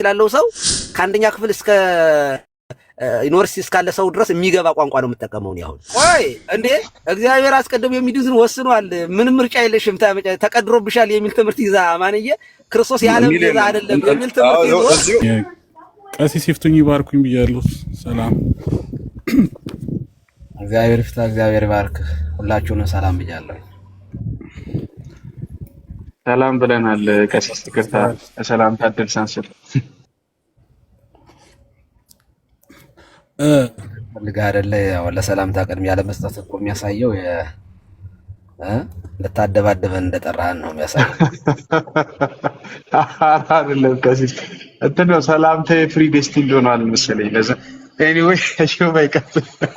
ላለው ሰው ከአንደኛ ክፍል እስከ ዩኒቨርሲቲ እስካለ ሰው ድረስ የሚገባ ቋንቋ ነው የምጠቀመው ነው። ቆይ እንዴ እግዚአብሔር አስቀድሞ የሚድን ወስኗል። ምንም ምርጫ የለሽም ተቀድሮብሻል የሚል ትምህርት ይዛ ማንዬ ክርስቶስ ያለም ይዛ አይደለም የሚል ትምህርት ይዞ ቀሲስ ይፍቱኝ ይባርኩኝ ብያለሁ። ሰላም እግዚአብሔር ይፍታ፣ እግዚአብሔር ይባርክ። ሁላችሁንም ሰላም ብያለሁ። ሰላም ብለናል። ቀሲስ ይቅርታ ሰላም ታደል ሳንስል ፈልጋ አይደለ ያው ለሰላምታ ቅድም ያለ መስጠት እኮ የሚያሳየው ልታደባደበን እንደጠራህን ነው የሚያሳየው። አይደለም ቀሲስ እንትን ነው ሰላምታ ፍሪ ዴስቲንድ ሆኗል መሰለኝ። ለዛ ኤኒዌይ እሺ ባይቀጥ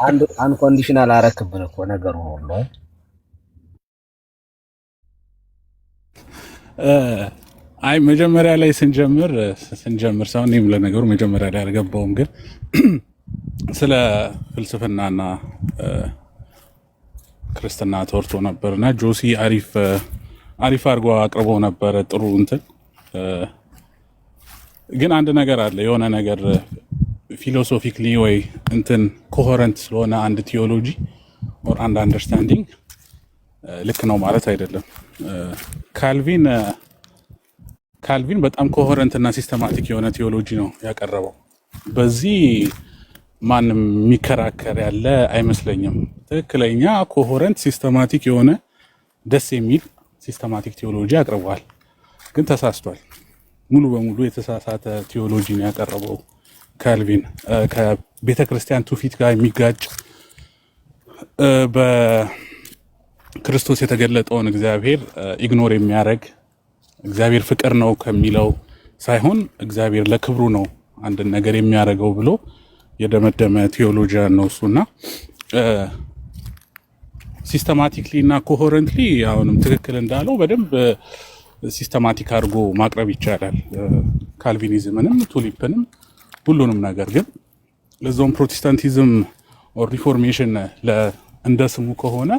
አንድ ኮንዲሽናል አረክብን እኮ ነገሩ ሁሉ አይ መጀመሪያ ላይ ስንጀምር ሰው እኔም ለነገሩ መጀመሪያ ላይ አልገባውም፣ ግን ስለ ፍልስፍናና ክርስትና ተወርቶ ነበርና ጆሲ አሪፍ አድርጎ አቅርቦ ነበረ። ጥሩ እንትን ግን አንድ ነገር አለ። የሆነ ነገር ፊሎሶፊክሊ ወይ እንትን ኮሄረንት ስለሆነ አንድ ቲዮሎጂ ኦር አንድ አንደርስታንዲንግ ልክ ነው ማለት አይደለም። ካልቪን በጣም ኮሄረንት እና ሲስተማቲክ የሆነ ቲዮሎጂ ነው ያቀረበው። በዚህ ማንም የሚከራከር ያለ አይመስለኝም። ትክክለኛ ኮሄረንት ሲስተማቲክ የሆነ ደስ የሚል ሲስተማቲክ ቲዮሎጂ አቅርቧል። ግን ተሳስቷል። ሙሉ በሙሉ የተሳሳተ ቲዮሎጂ ነው ያቀረበው ካልቪን። ከቤተ ክርስቲያን ትውፊት ጋር የሚጋጭ በክርስቶስ የተገለጠውን እግዚአብሔር ኢግኖር የሚያደርግ እግዚአብሔር ፍቅር ነው ከሚለው ሳይሆን እግዚአብሔር ለክብሩ ነው አንድን ነገር የሚያደርገው ብሎ የደመደመ ቲዮሎጂያን ነው እሱና ሲስተማቲክሊ እና ኮሄረንትሊ አሁንም ትክክል እንዳለው በደንብ ሲስተማቲክ አድርጎ ማቅረብ ይቻላል። ካልቪኒዝምንም ቱሊፕንም ሁሉንም ነገር ግን ለዞም ፕሮቴስታንቲዝም ኦር ሪፎርሜሽን እንደ ስሙ ከሆነ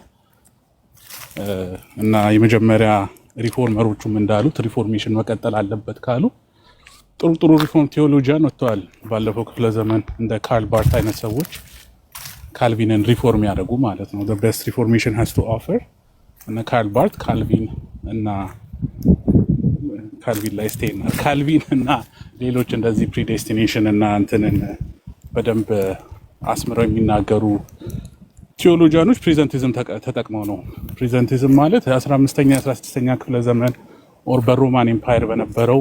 እና የመጀመሪያ ሪፎርመሮቹም እንዳሉት ሪፎርሜሽን መቀጠል አለበት ካሉ ጥሩ ሪፎርም ቴዎሎጂያን ወጥተዋል። ባለፈው ክፍለ ዘመን እንደ ካርል ባርት አይነት ሰዎች ካልቪንን ሪፎርም ያደርጉ ማለት ነው። the best reformation has to offer እና ካርል ባርት ካልቪን ላይ ስቴይና ካልቪን እና ሌሎች እንደዚህ ፕሪዴስቲኔሽን እና እንትንን በደንብ አስምረው የሚናገሩ ቲዮሎጂያኖች ፕሬዘንቲዝም ተጠቅመው ነው። ፕሬዘንቲዝም ማለት 15ኛ 16ኛ ክፍለ ዘመን ኦር በሮማን ኤምፓየር በነበረው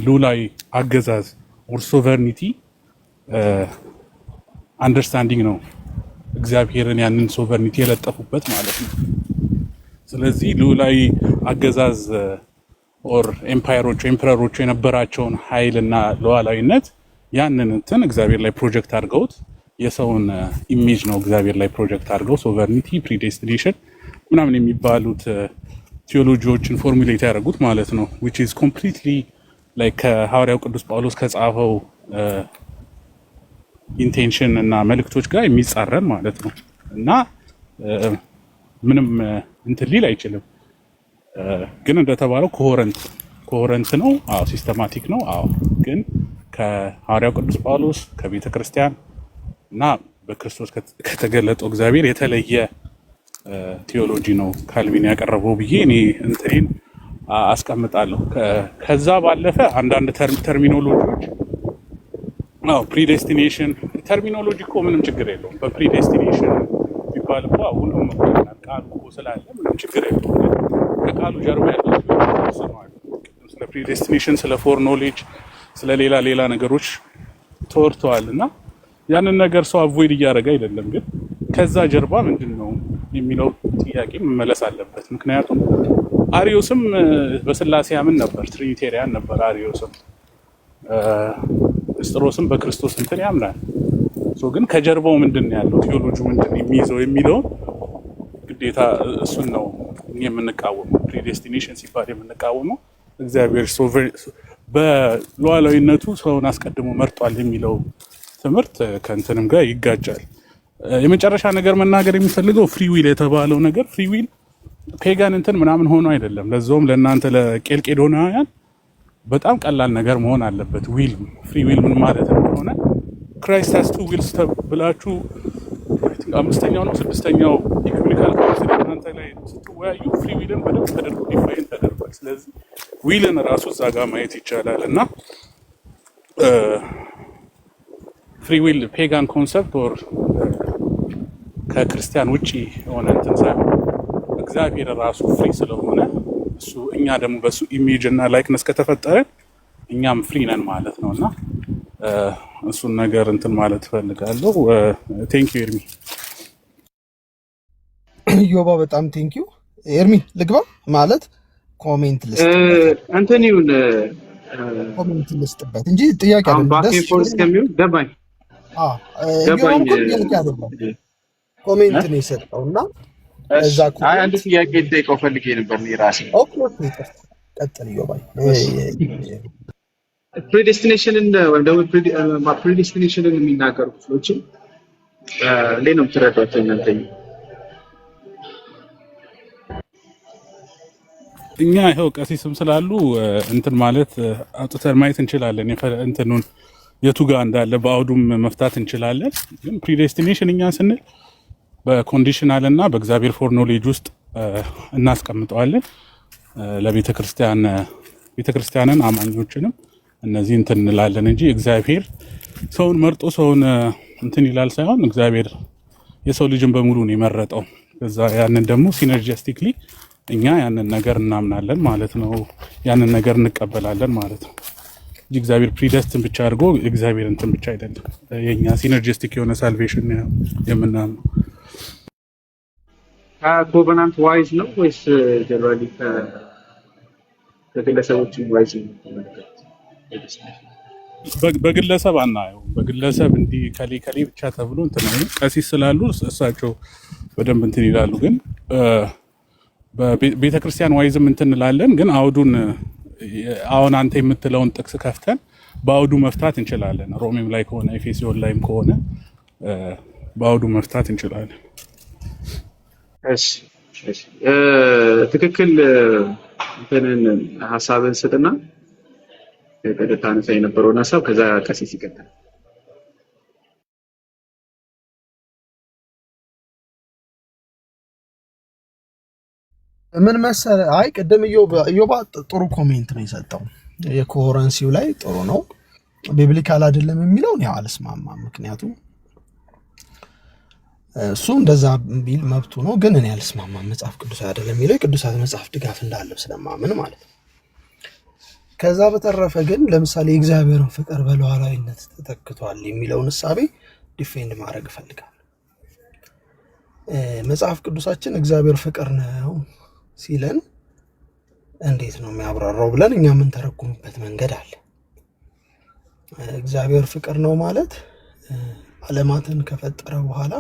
ሉላዊ አገዛዝ ኦር ሶቨርኒቲ አንደርስታንዲንግ ነው እግዚአብሔርን ያንን ሶቨርኒቲ የለጠፉበት ማለት ነው። ስለዚህ ሉላዊ አገዛዝ ኦር ኤምፓየሮቹ ኤምፐረሮቹ የነበራቸውን ኃይልና ሉዓላዊነት ያንን እንትን እግዚአብሔር ላይ ፕሮጀክት አድርገውት የሰውን ኢሜጅ ነው እግዚአብሔር ላይ ፕሮጀክት አድርገው ሶቨርኒቲ ፕሪዴስቲኔሽን ምናምን የሚባሉት ቲዮሎጂዎችን ፎርሙሌት ያደረጉት ማለት ነው። which is completely like ከሐዋርያው ቅዱስ ጳውሎስ ከጻፈው ኢንቴንሽን እና መልእክቶች ጋር የሚጻረን ማለት ነው እና ምንም እንትን ሊል አይችልም። ግን እንደተባለው ኮሄረንት ነው። አዎ ሲስተማቲክ ነው። አዎ ግን ከሐዋርያው ቅዱስ ጳውሎስ ከቤተ ክርስቲያን እና በክርስቶስ ከተገለጠው እግዚአብሔር የተለየ ቲዮሎጂ ነው ካልቪን ያቀረበው ብዬ እኔ እንትኔን አስቀምጣለሁ። ከዛ ባለፈ አንዳንድ ተርሚኖሎጂዎች ፕሪዴስቲኔሽን ተርሚኖሎጂ እኮ ምንም ችግር የለውም። በፕሪዴስቲኔሽን ቢባል እኮ ሁሉም ቃሉ እኮ ስላለ ምንም ችግር የለውም። ከቃሉ ጀርባ ያለው ስለ ፕሪዴስቲኔሽን፣ ስለ ፎር ኖሌጅ፣ ስለ ሌላ ነገሮች ተወርተዋል እና ያንን ነገር ሰው አቮይድ እያደረገ አይደለም። ግን ከዛ ጀርባ ምንድን ነው የሚለው ጥያቄ መመለስ አለበት። ምክንያቱም አሪዮስም በስላሴ ያምን ነበር፣ ትሪኒቴሪያን ነበር። አሪዮስም እስጥሮስም በክርስቶስ እንትን ያምናል። ግን ከጀርባው ምንድን ነው ያለው ቲዮሎጂ ምንድን ነው የሚይዘው የሚለው ግዴታ እሱን ነው የምንቃወመው። ፕሪዴስቲኔሽን ሲባል የምንቃወመው እግዚአብሔር በሉዓላዊነቱ ሰውን አስቀድሞ መርጧል የሚለው ትምህርት ከእንትንም ጋር ይጋጫል። የመጨረሻ ነገር መናገር የሚፈልገው ፍሪ ዊል የተባለው ነገር ፍሪ ዊል ፔጋን እንትን ምናምን ሆኖ አይደለም። ለዛውም ለእናንተ ለቄልቄዶናውያን በጣም ቀላል ነገር መሆን አለበት። ዊል ፍሪ ዊል ምን ማለት እንደሆነ ክራይስት ሃዝ ቱ ዊልስ ተብላችሁ አምስተኛው ነው ስድስተኛው ኢኩሜኒካል ካውንስል እናንተ ላይ ስትወያዩ ፍሪ ዊልን በደንብ ተደርጎ ዲፋይን ተደርጓል። ስለዚህ ዊልን ራሱ እዛ ጋር ማየት ይቻላል እና ፍሪ ዊል ፔጋን ኮንሰፕት ኦር ከክርስቲያን ውጪ የሆነ እንትን ሳይሆን እግዚአብሔር ራሱ ፍሪ ስለሆነ እሱ እኛ ደግሞ በሱ ኢሜጅ እና ላይክነስ ከተፈጠረን እኛም ፍሪ ነን ማለት ነውና እሱን ነገር እንትን ማለት ፈልጋለሁ። ቴንክ ዩ ኤርሚ። ዮባ በጣም ቴንክ ዩ ኤርሚ። ልግባ ማለት ኮሜንት ልስጥበት አንተን ይሁን ኮሜንት ልስጥበት እንጂ ጥያቄ አይደለም። ባክ ፎርስ ከሚው ገባኝ ኮሜንት ነው የሰጠውና እዛ አይ አንድ ጥያቄ ልጠይቀው ፈልጌ ነበር ነው ራሴ። ኦኬ ቀጥል ዮባይ። ፕሪዴስቲኔሽንን ወይም ደግሞ ፕሪዴስቲኔሽንን የሚናገሩ ክፍሎችን እንዴት ነው የምትረዷቸው እናንተ? እኛ ይኸው ቀሲስም ስላሉ እንትን ማለት አውጥተን ማየት እንችላለን። እንትኑን የቱ ጋር እንዳለ በአውዱም መፍታት እንችላለን። ግን ፕሪዴስቲኔሽን እኛ ስንል በኮንዲሽናል እና በእግዚአብሔር ፎር ኖሌጅ ውስጥ እናስቀምጠዋለን። ቤተክርስቲያንን አማኞችንም እነዚህ እንትን እንላለን እንጂ እግዚአብሔር ሰውን መርጦ ሰውን እንትን ይላል ሳይሆን እግዚአብሔር የሰው ልጅን በሙሉ ነው የመረጠው። ከዛ ያንን ደግሞ ሲነርጂስቲክሊ እኛ ያንን ነገር እናምናለን ማለት ነው። ያንን ነገር እንቀበላለን ማለት ነው እንጂ እግዚአብሔር ፕሪደስትን ብቻ አድርጎ እግዚአብሔር እንትን ብቻ አይደለም። የኛ ሲነርጂስቲክ የሆነ ሳልቬሽን የምናምነው ኮቨናንት ዋይዝ ነው ወይስ ጀነራሊ ከግለሰቦች ዋይዝ ነው? በግለሰብ አናየው። በግለሰብ እንዲህ ከሌ ብቻ ተብሎ እንትን ነው። ቀሲስ ስላሉ እሳቸው በደንብ እንትን ይላሉ። ግን በቤተክርስቲያን ዋይዝም እንትን እንላለን። ግን አውዱን አሁን አንተ የምትለውን ጥቅስ ከፍተን በአውዱ መፍታት እንችላለን። ሮሜም ላይ ከሆነ ኤፌሶን ላይም ከሆነ በአውዱ መፍታት እንችላለን። እሺ ትክክል እንትንን ሐሳብን ስጥና ከቀጥታ ነሳ የነበረውን ሐሳብ ከዛ ቀሲስ ይቀጥላል። ምን መሰለህ፣ አይ ቅድም ኢዮባ ጥሩ ኮሜንት ነው የሰጠው። የኮሄረንሲው ላይ ጥሩ ነው። ቢብሊካል አይደለም የሚለውን ያው አልስማማም። ምክንያቱም እሱ እንደዛ ቢል መብቱ ነው፣ ግን እኔ አልስማማም። መጽሐፍ ቅዱስ አይደለም የሚለው የቅዱሳት መጽሐፍ ድጋፍ እንዳለው ስለማምን ማለት ነው። ከዛ በተረፈ ግን ለምሳሌ የእግዚአብሔርን ፍቅር በሉዓላዊነት ተተክቷል የሚለውን እሳቤ ዲፌንድ ማድረግ እፈልጋለሁ። መጽሐፍ ቅዱሳችን እግዚአብሔር ፍቅር ነው ሲለን እንዴት ነው የሚያብራራው ብለን እኛ የምንተረጉምበት መንገድ አለ። እግዚአብሔር ፍቅር ነው ማለት ዓለማትን ከፈጠረ በኋላ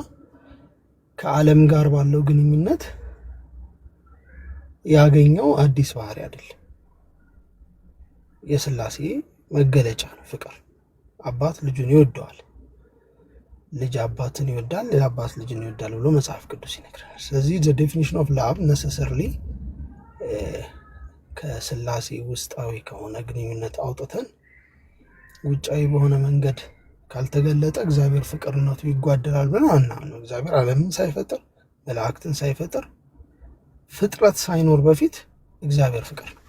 ከዓለም ጋር ባለው ግንኙነት ያገኘው አዲስ ባህሪ አይደለም። የሥላሴ መገለጫ ነው ፍቅር። አባት ልጁን ይወደዋል፣ ልጅ አባትን ይወዳል፣ አባት ልጅን ይወዳል ብሎ መጽሐፍ ቅዱስ ይነግረናል። ስለዚህ the definition of love necessarily ከሥላሴ ውስጣዊ ከሆነ ግንኙነት አውጥተን ውጫዊ በሆነ መንገድ ካልተገለጠ እግዚአብሔር ፍቅርነቱ ይጓደላል ብለን አናምንም። እግዚአብሔር ዓለምን ሳይፈጥር መላእክትን ሳይፈጥር ፍጥረት ሳይኖር በፊት እግዚአብሔር ፍቅር ነው።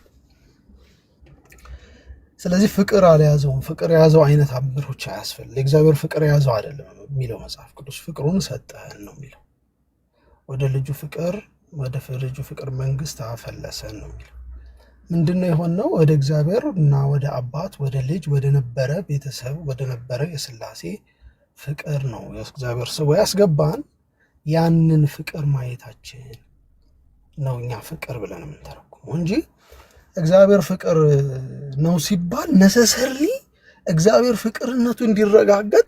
ስለዚህ ፍቅር አልያዘውም። ፍቅር የያዘው አይነት አምሮች አያስፈልግ። እግዚአብሔር ፍቅር የያዘው አይደለም የሚለው መጽሐፍ ቅዱስ። ፍቅሩን ሰጠን ነው የሚለው። ወደ ልጁ ፍቅር መንግስት አፈለሰን ነው የሚለው። ምንድነው የሆነው? ወደ እግዚአብሔር እና ወደ አባት ወደ ልጅ ወደ ነበረ ቤተሰብ ወደ ነበረ የሥላሴ ፍቅር ነው እግዚአብሔር ስቦ ያስገባን። ያንን ፍቅር ማየታችን ነው እኛ ፍቅር ብለን የምንተረጉመው እንጂ እግዚአብሔር ፍቅር ነው ሲባል ነሰሰርሊ እግዚአብሔር ፍቅርነቱ እንዲረጋገጥ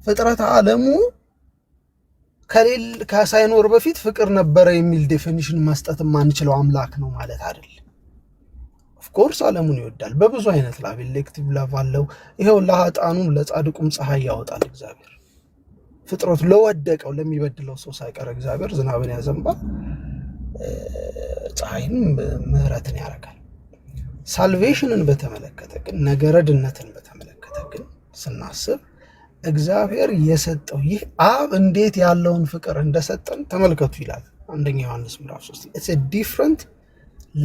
ፍጥረት ዓለሙ ከሳይኖር በፊት ፍቅር ነበረ የሚል ዴፊኒሽን መስጠት የማንችለው አምላክ ነው ማለት አይደለም። ኦፍኮርስ ዓለሙን ይወዳል በብዙ አይነት ላቭ፣ ኤሌክቲቭ ላቭ አለው። ይሄው ለኃጥአኑም ለጻድቁም ፀሐይ ያወጣል እግዚአብሔር። ፍጥረቱ ለወደቀው ለሚበድለው ሰው ሳይቀር እግዚአብሔር ዝናብን ያዘንባል፣ ፀሐይንም ምሕረትን ያደርጋል። ሳልቬሽንን በተመለከተ ግን ነገረ ድነትን በተመለከተ ግን ስናስብ እግዚአብሔር የሰጠው ይህ አብ እንዴት ያለውን ፍቅር እንደሰጠን ተመልከቱ ይላል አንደኛ ዮሐንስ ምዕራፍ 3 it's a different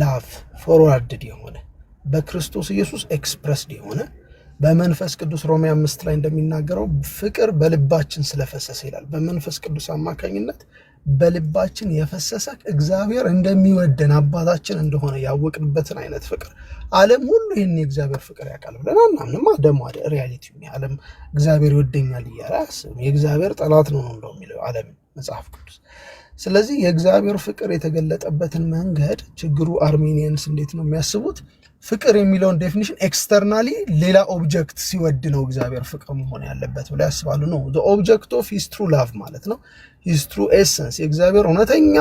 love forwarded የሆነ በክርስቶስ ኢየሱስ ኤክስፕረስድ የሆነ በመንፈስ ቅዱስ ሮሜ 5 ላይ እንደሚናገረው ፍቅር በልባችን ስለፈሰሰ ይላል። በመንፈስ ቅዱስ አማካኝነት በልባችን የፈሰሰ እግዚአብሔር እንደሚወደን አባታችን እንደሆነ ያወቅንበትን አይነት ፍቅር ዓለም ሁሉ ይህን የእግዚአብሔር ፍቅር ያውቃል ብለን አናምንም። ደግሞ ሪያሊቲ ዓለም እግዚአብሔር ይወደኛል እያለ አያስብም። የእግዚአብሔር ጠላት ነው እንደው የሚለው ዓለም መጽሐፍ ቅዱስ። ስለዚህ የእግዚአብሔር ፍቅር የተገለጠበትን መንገድ ችግሩ አርሜኒያንስ እንዴት ነው የሚያስቡት? ፍቅር የሚለውን ዴፊኒሽን ኤክስተርናሊ ሌላ ኦብጀክት ሲወድ ነው እግዚአብሔር ፍቅር መሆን ያለበት ብለው ያስባሉ። ነው ዘ ኦብጀክት ኦፍ ሂዝ ትሩ ላቭ ማለት ነው። ሂዝ ትሩ ኤሰንስ የእግዚአብሔር እውነተኛ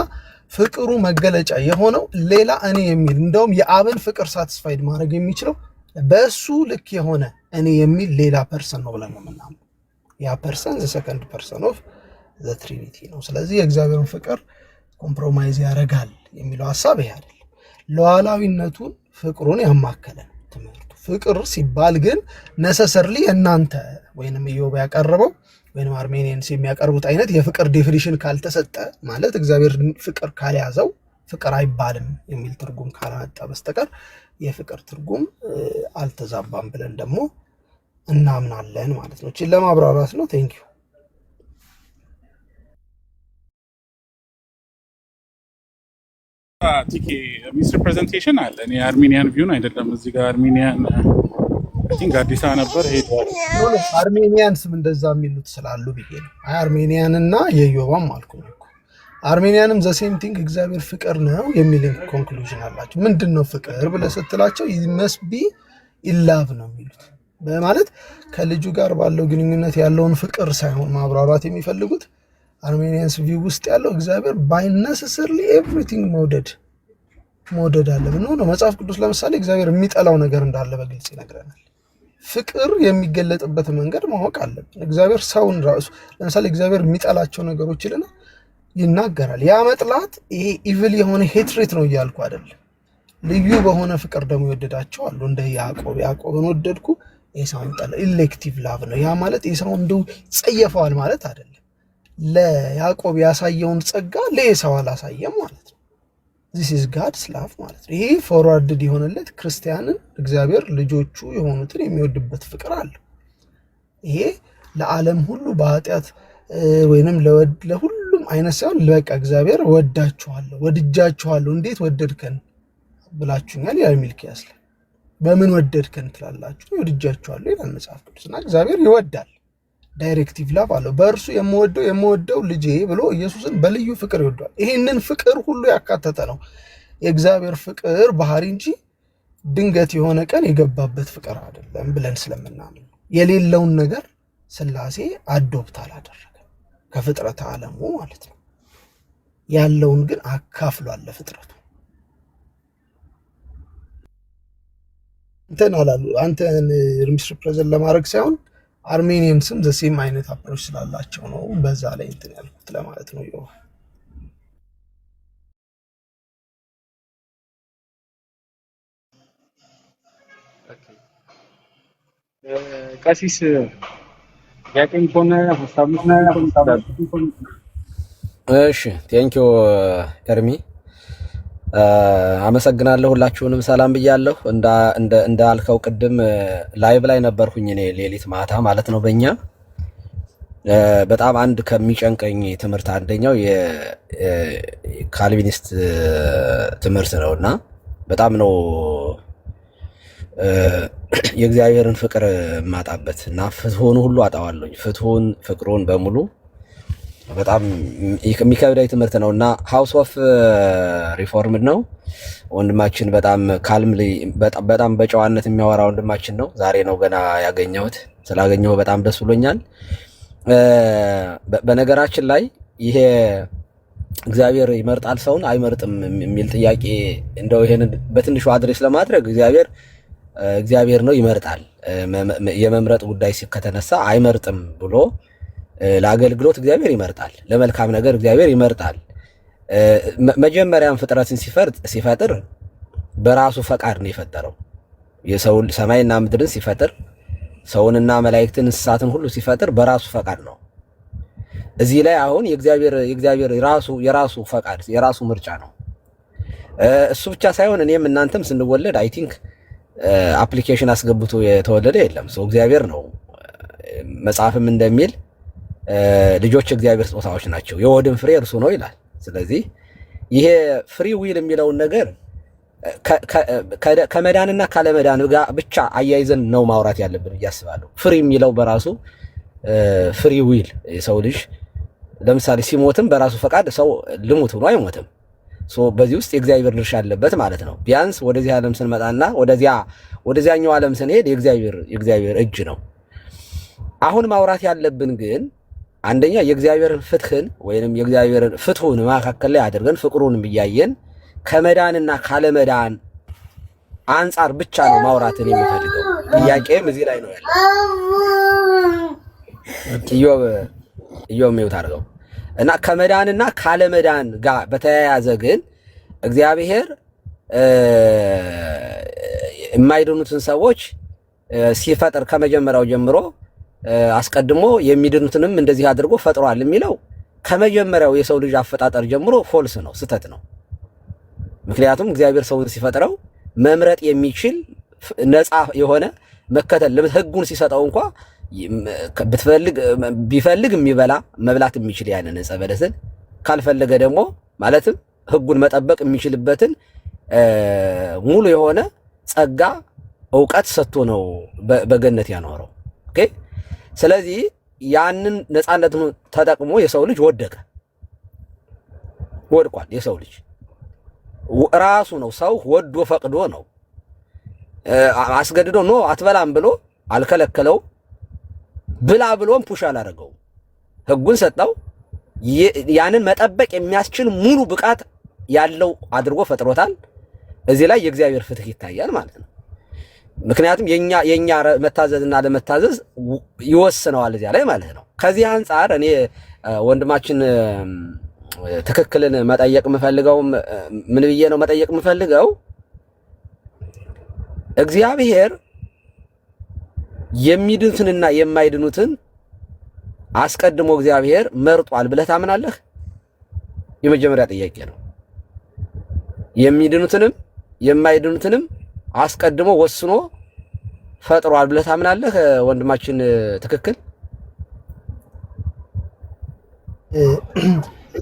ፍቅሩ መገለጫ የሆነው ሌላ እኔ የሚል እንደውም የአብን ፍቅር ሳቲስፋይድ ማድረግ የሚችለው በእሱ ልክ የሆነ እኔ የሚል ሌላ ፐርሰን ነው ብለን ነው የምናምነው። ያ ፐርሰን ዘ ሰከንድ ፐርሰን ኦፍ ዘ ትሪኒቲ ነው። ስለዚህ የእግዚአብሔርን ፍቅር ኮምፕሮማይዝ ያደርጋል የሚለው ሀሳብ ይሄ አይደለም። ሉዓላዊነቱን ፍቅሩን ያማከለ ነው ትምህርቱ። ፍቅር ሲባል ግን ነሰሰርሊ እናንተ ወይንም ኢዮብ ያቀረበው ወይንም አርሜኒያንስ የሚያቀርቡት አይነት የፍቅር ዴፊኒሽን ካልተሰጠ ማለት እግዚአብሔር ፍቅር ካልያዘው ፍቅር አይባልም የሚል ትርጉም ካላመጣ በስተቀር የፍቅር ትርጉም አልተዛባም ብለን ደግሞ እናምናለን ማለት ነው። እቺን ለማብራራት ነው። ቴንክ ዩ። ቲኬ ሚስ ሪፕሬዘንቴሽን አለ። እኔ አርሜኒያን ቪውን አይደለም እዚህ ጋር አርሜኒያን አይ ቲንክ አዲስ አበባ ነበር ሄዷል። አርሜኒያንስም እንደዛ የሚሉት ስላሉ ብዬ ነው። አርሜኒያን እና የዮባም አልኩ ነው። አርሜኒያንም ዘ ሴም ቲንግ እግዚአብሔር ፍቅር ነው የሚል ኮንክሉዥን አላቸው። ምንድነው ፍቅር ብለህ ስትላቸው must be in love ነው የሚሉት። በማለት ከልጁ ጋር ባለው ግንኙነት ያለውን ፍቅር ሳይሆን ማብራራት የሚፈልጉት አርሜኒያንስ ቪው ውስጥ ያለው እግዚአብሔር ባይ ነሰሰርሊ ኤቭሪቲንግ መውደድ አለ ነው። መጽሐፍ ቅዱስ ለምሳሌ እግዚአብሔር የሚጠላው ነገር እንዳለ በግልጽ ይነግረናል። ፍቅር የሚገለጥበት መንገድ ማወቅ አለብን። እግዚአብሔር ሰውን ራሱ ለምሳሌ እግዚአብሔር የሚጠላቸው ነገሮች ይናገራል። ያ መጥላት ይሄ ኢቪል የሆነ ሄትሬት ነው እያልኩ አይደለም። ልዩ በሆነ ፍቅር ደግሞ ይወደዳቸው አሉ። እንደ ያዕቆብን ወደድኩ ኤሳውን ጠላ። ኢሌክቲቭ ላቭ ነው። ያ ማለት ኤሳው እንደው ጸየፈዋል ማለት አይደለም። ለያዕቆብ ያሳየውን ጸጋ ለኤሳው አላሳየም ማለት ነው። this is God's love ማለት ነው። ይሄ ፎርዋርድድ የሆነለት ክርስቲያንን እግዚአብሔር ልጆቹ የሆኑትን የሚወድበት ፍቅር አለ። ይሄ ለዓለም ሁሉ በኃጢአት ወይንም ለሁሉም አይነት ሳይሆን በቃ እግዚአብሔር ወድጃችኋለሁ እንዴት ወደድከን ብላችሁኛል ያ ሚልክያስ ላይ በምን ወደድከን ትላላችሁ? ወድጃችኋለሁ ይላል መጽሐፍ ቅዱስና እግዚአብሔር ይወዳል። ዳይሬክቲቭ ላቭ አለው። በእርሱ የምወደው ልጄ ብሎ ኢየሱስን በልዩ ፍቅር ይወደዋል። ይሄንን ፍቅር ሁሉ ያካተተ ነው የእግዚአብሔር ፍቅር ባህሪ እንጂ ድንገት የሆነ ቀን የገባበት ፍቅር አይደለም ብለን ስለምናምን የሌለውን ነገር ስላሴ አዶፕት አላደረገም ከፍጥረተ ዓለሙ ማለት ነው። ያለውን ግን አካፍሏል ለፍጥረቱ። አንተን ሚስ ሪፕሬዘንት ለማድረግ ሳይሆን አርሜኒያንስም ዘሴም አይነት አፕሮች ስላላቸው ነው በዛ ላይ እንትን ያልኩት ለማለት ነው። ይኸው ቀሲስ ያቀኝ ሆነ ሐሳቡን እሺ ቴንኪው ኤርሚ አመሰግናለሁ። ሁላችሁንም ሰላም ብያለሁ። እንዳልከው ቅድም ላይቭ ላይ ነበርኩኝ እኔ ሌሊት ማታ ማለት ነው። በእኛ በጣም አንድ ከሚጨንቀኝ ትምህርት አንደኛው የካልቪኒስት ትምህርት ነውና በጣም ነው የእግዚአብሔርን ፍቅር ማጣበት እና ፍትሁን ሁሉ አጣዋለሁ። ፍቅሩን በሙሉ በጣም የሚከብደኝ ትምህርት ነውና ሃውስ ኦፍ ሪፎርምድ ነው ወንድማችን። በጣም ካልምሊ በጣም በጨዋነት የሚያወራ ወንድማችን ነው። ዛሬ ነው ገና ያገኘሁት። ስላገኘሁ በጣም ደስ ብሎኛል። በነገራችን ላይ ይሄ እግዚአብሔር ይመርጣል ሰውን አይመርጥም የሚል ጥያቄ እንደው ይሄንን በትንሹ አድሬስ ለማድረግ እግዚአብሔር ነው ይመርጣል። የመምረጥ ጉዳይ ከተነሳ አይመርጥም ብሎ ለአገልግሎት እግዚአብሔር ይመርጣል፣ ለመልካም ነገር እግዚአብሔር ይመርጣል። መጀመሪያም ፍጥረትን ሲፈጥር በራሱ ፈቃድ ነው የፈጠረው። የሰው ሰማይና ምድርን ሲፈጥር ሰውንና መላእክትን እንስሳትን ሁሉ ሲፈጥር በራሱ ፈቃድ ነው። እዚህ ላይ አሁን የእግዚአብሔር የራሱ ፈቃድ የራሱ ምርጫ ነው። እሱ ብቻ ሳይሆን እኔም እናንተም ስንወለድ አይ ቲንክ አፕሊኬሽን አስገብቶ የተወለደ የለም። ሰው እግዚአብሔር ነው። መጽሐፍም እንደሚል ልጆች እግዚአብሔር ስጦታዎች ናቸው፣ የሆድን ፍሬ እርሱ ነው ይላል። ስለዚህ ይሄ ፍሪ ዊል የሚለውን ነገር ከመዳንና ካለመዳን ጋር ብቻ አያይዘን ነው ማውራት ያለብን ብዬ አስባለሁ። ፍሪ የሚለው በራሱ ፍሪ ዊል የሰው ልጅ ለምሳሌ ሲሞትም በራሱ ፈቃድ ሰው ልሙት ብሎ አይሞትም። በዚህ ውስጥ የእግዚአብሔር ድርሻ አለበት ማለት ነው። ቢያንስ ወደዚህ ዓለም ስንመጣና ወደዚያኛው ዓለም ስንሄድ የእግዚአብሔር እጅ ነው። አሁን ማውራት ያለብን ግን አንደኛ የእግዚአብሔርን ፍትህን ወይንም የእግዚአብሔርን ፍትሁን መካከል ላይ አድርገን ፍቅሩንም እያየን ከመዳንና ካለመዳን አንጻር ብቻ ነው ማውራትን የሚፈልገው። ጥያቄም እዚህ ላይ ነው ያለው። ኢዮብ ሚውት አድርገው እና ከመዳንና ካለመዳን ጋር በተያያዘ ግን እግዚአብሔር የማይድኑትን ሰዎች ሲፈጥር ከመጀመሪያው ጀምሮ አስቀድሞ የሚድኑትንም እንደዚህ አድርጎ ፈጥሯል የሚለው ከመጀመሪያው የሰው ልጅ አፈጣጠር ጀምሮ ፎልስ ነው፣ ስተት ነው። ምክንያቱም እግዚአብሔር ሰውን ሲፈጥረው መምረጥ የሚችል ነፃ የሆነ መከተል ህጉን ሲሰጠው እንኳ ቢፈልግ የሚበላ መብላት የሚችል ያንን ዕፀ በለስን ካልፈለገ ደግሞ ማለትም ህጉን መጠበቅ የሚችልበትን ሙሉ የሆነ ጸጋ ዕውቀት ሰጥቶ ነው በገነት ያኖረው። ኦኬ። ስለዚህ ያንን ነፃነቱን ተጠቅሞ የሰው ልጅ ወድቋል። የሰው ልጅ ራሱ ነው ሰው ወዶ ፈቅዶ ነው አስገድዶ ነው አትበላም ብሎ አልከለከለው፣ ብላ ብሎም ፑሽ አላደረገው፣ ህጉን ሰጠው። ያንን መጠበቅ የሚያስችል ሙሉ ብቃት ያለው አድርጎ ፈጥሮታል። እዚህ ላይ የእግዚአብሔር ፍትህ ይታያል ማለት ነው። ምክንያቱም የኛ መታዘዝና ለመታዘዝ ይወስነዋል እዚያ ላይ ማለት ነው። ከዚህ አንጻር እኔ ወንድማችን ትክክልን መጠየቅ የምፈልገው ምን ብዬ ነው መጠየቅ የምፈልገው? እግዚአብሔር የሚድኑትንና የማይድኑትን አስቀድሞ እግዚአብሔር መርጧል ብለህ ታምናለህ? የመጀመሪያ ጥያቄ ነው። የሚድኑትንም የማይድኑትንም አስቀድሞ ወስኖ ፈጥሯል ብለህ ታምናለህ? ወንድማችን ትክክል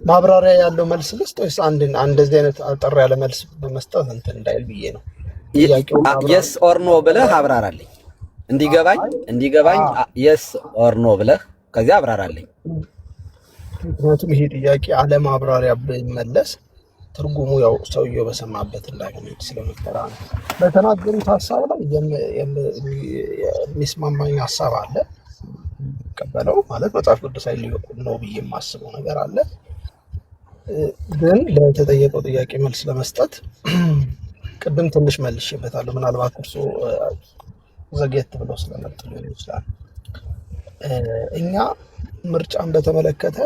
ማብራሪያ ያለው መልስ ልስጥ ወይስ እንደዚህ አይነት አጠር ያለ መልስ በመስጠት እንትን እንዳይል ብዬ ነው። የስ ኦር ኖ ብለህ አብራራልኝ እንዲገባኝ የስ ኦር ኖ ብለህ ከዚያ አብራራልኝ። ምክንያቱም ይሄ ጥያቄ አለማብራሪያ ብመለስ ትርጉሙ ያው ሰውየው በሰማበት እንዳይሆን ስለመከራ ነው። በተናገሩት ሀሳብ ላይ የሚስማማኝ ሀሳብ አለ፣ ቀበለው ማለት መጽሐፍ ቅዱሳዊ ነው ብዬ የማስበው ነገር አለ። ግን ለተጠየቀው ጥያቄ መልስ ለመስጠት ቅድም ትንሽ መልሼበታለሁ። ምናልባት እርሶ ዘግየት ብለው ስለመጡ ሊሆን ይችላል። እኛ ምርጫን በተመለከተ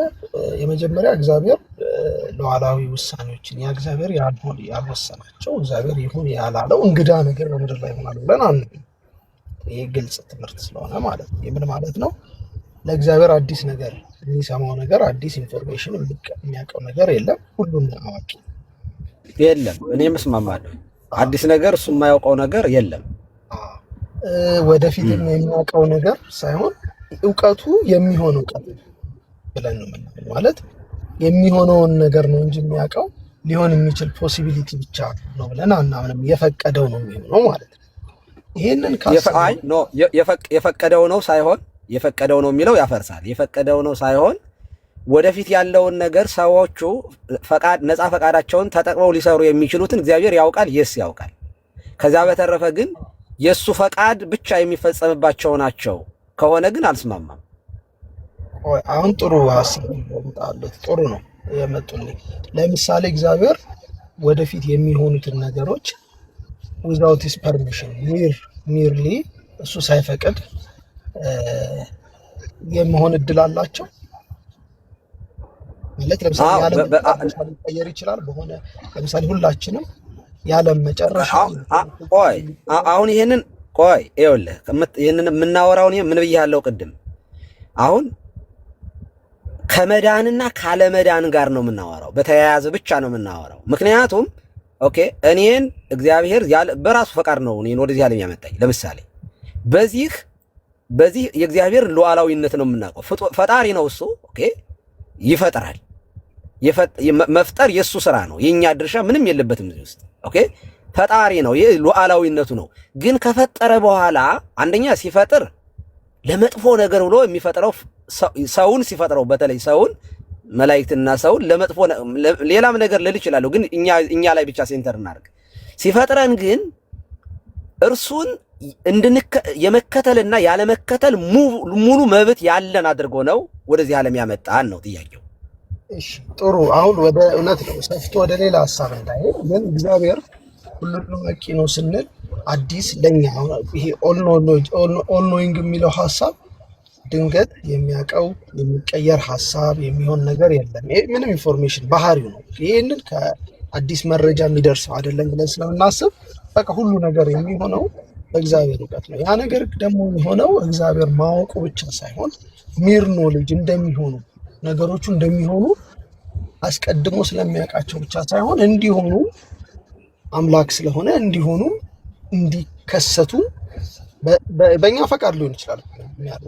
የመጀመሪያ እግዚአብሔር ሉዓላዊ ውሳኔዎችን እግዚአብሔር ያልወሰናቸው እግዚአብሔር ይሁን ያላለው እንግዳ ነገር በምድር ላይ ይሆናል ብለን አንልም። ይሄ ግልጽ ትምህርት ስለሆነ ማለት ነው። የምን ማለት ነው? ለእግዚአብሔር አዲስ ነገር የሚሰማው ነገር አዲስ ኢንፎርሜሽን የሚያውቀው ነገር የለም። ሁሉም አዋቂ የለም። እኔም እስማማለሁ። አዲስ ነገር እሱ የማያውቀው ነገር የለም። ወደፊትም የሚያውቀው ነገር ሳይሆን እውቀቱ የሚሆን እውቀት ብለን ነው የምናምን። ማለት የሚሆነውን ነገር ነው እንጂ የሚያውቀው ሊሆን የሚችል ፖሲቢሊቲ ብቻ ነው ብለን አናምንም። የፈቀደው ነው የሚሆነው ማለት ነው። ይሄንን የፈቀደው ነው ሳይሆን የፈቀደው ነው የሚለው ያፈርሳል። የፈቀደው ነው ሳይሆን ወደፊት ያለውን ነገር ሰዎቹ ነፃ ፈቃዳቸውን ተጠቅመው ሊሰሩ የሚችሉትን እግዚአብሔር ያውቃል፣ የስ ያውቃል። ከዛ በተረፈ ግን የሱ ፈቃድ ብቻ የሚፈጸምባቸው ናቸው ከሆነ ግን አልስማማም። አሁን ጥሩ ሀሳብ ወጣለት፣ ጥሩ ነው የመጡልኝ። ለምሳሌ እግዚአብሔር ወደፊት የሚሆኑትን ነገሮች ዊዛውት ሂዝ ፐርሚሽን ሚርሊ እሱ ሳይፈቅድ የመሆን እድል አላቸው ማለት ለምሳሌ ሊቀየር ይችላል። በሆነ ለምሳሌ ሁላችንም የዓለም መጨረሻ ቆይ አሁን ይሄንን ቆይ ይኸውልህ ይሄንን የምናወራውን ምን ብያለሁ ቅድም? አሁን ከመዳንና ካለመዳን ጋር ነው የምናወራው፣ በተያያዘ ብቻ ነው የምናወራው። ምክንያቱም ኦኬ እኔን እግዚአብሔር በራሱ ፈቃድ ነው እኔን ወደዚህ ዓለም ያመጣኝ። ለምሳሌ በዚህ የእግዚአብሔር ሉዓላዊነት ነው የምናውቀው። ፈጣሪ ነው እሱ። ኦኬ ይፈጥራል። መፍጠር የእሱ ስራ ነው፣ የእኛ ድርሻ ምንም የለበትም እዚህ ውስጥ። ኦኬ ፈጣሪ ነው፣ ይህ ሉዓላዊነቱ ነው። ግን ከፈጠረ በኋላ አንደኛ ሲፈጥር ለመጥፎ ነገር ብሎ የሚፈጥረው ሰውን ሲፈጥረው፣ በተለይ ሰውን መላእክትና ሰውን ለመጥፎ ሌላም ነገር ልል ይችላል፣ ግን እኛ ላይ ብቻ ሴንተር እናድርግ። ሲፈጥረን ግን እርሱን የመከተልና ያለመከተል ሙሉ መብት ያለን አድርጎ ነው ወደዚህ ዓለም ያመጣን ነው ጥያቄው። እሺ ጥሩ። አሁን ወደ እውነት ነው ሰፍቶ ወደ ሌላ ሐሳብ እንዳይሄድ፣ ግን እግዚአብሔር ሁሉን አዋቂ ነው ስንል አዲስ ለኛ ይሄ ኦል ኖዊንግ የሚለው ሐሳብ ድንገት የሚያውቀው የሚቀየር ሐሳብ የሚሆን ነገር የለም። ይሄ ምንም ኢንፎርሜሽን ባህሪው ነው። ይሄንን ከአዲስ መረጃ የሚደርሰው አይደለም ብለን ስለምናስብ በቃ ሁሉ ነገር የሚሆነው በእግዚአብሔር እውቀት ነው። ያ ነገር ደግሞ የሚሆነው እግዚአብሔር ማወቁ ብቻ ሳይሆን ሚር ኖሌጅ እንደሚሆኑ ነገሮቹ እንደሚሆኑ አስቀድሞ ስለሚያውቃቸው ብቻ ሳይሆን እንዲሆኑ አምላክ ስለሆነ እንዲሆኑ እንዲከሰቱ በእኛ ፈቃድ ሊሆን ይችላል።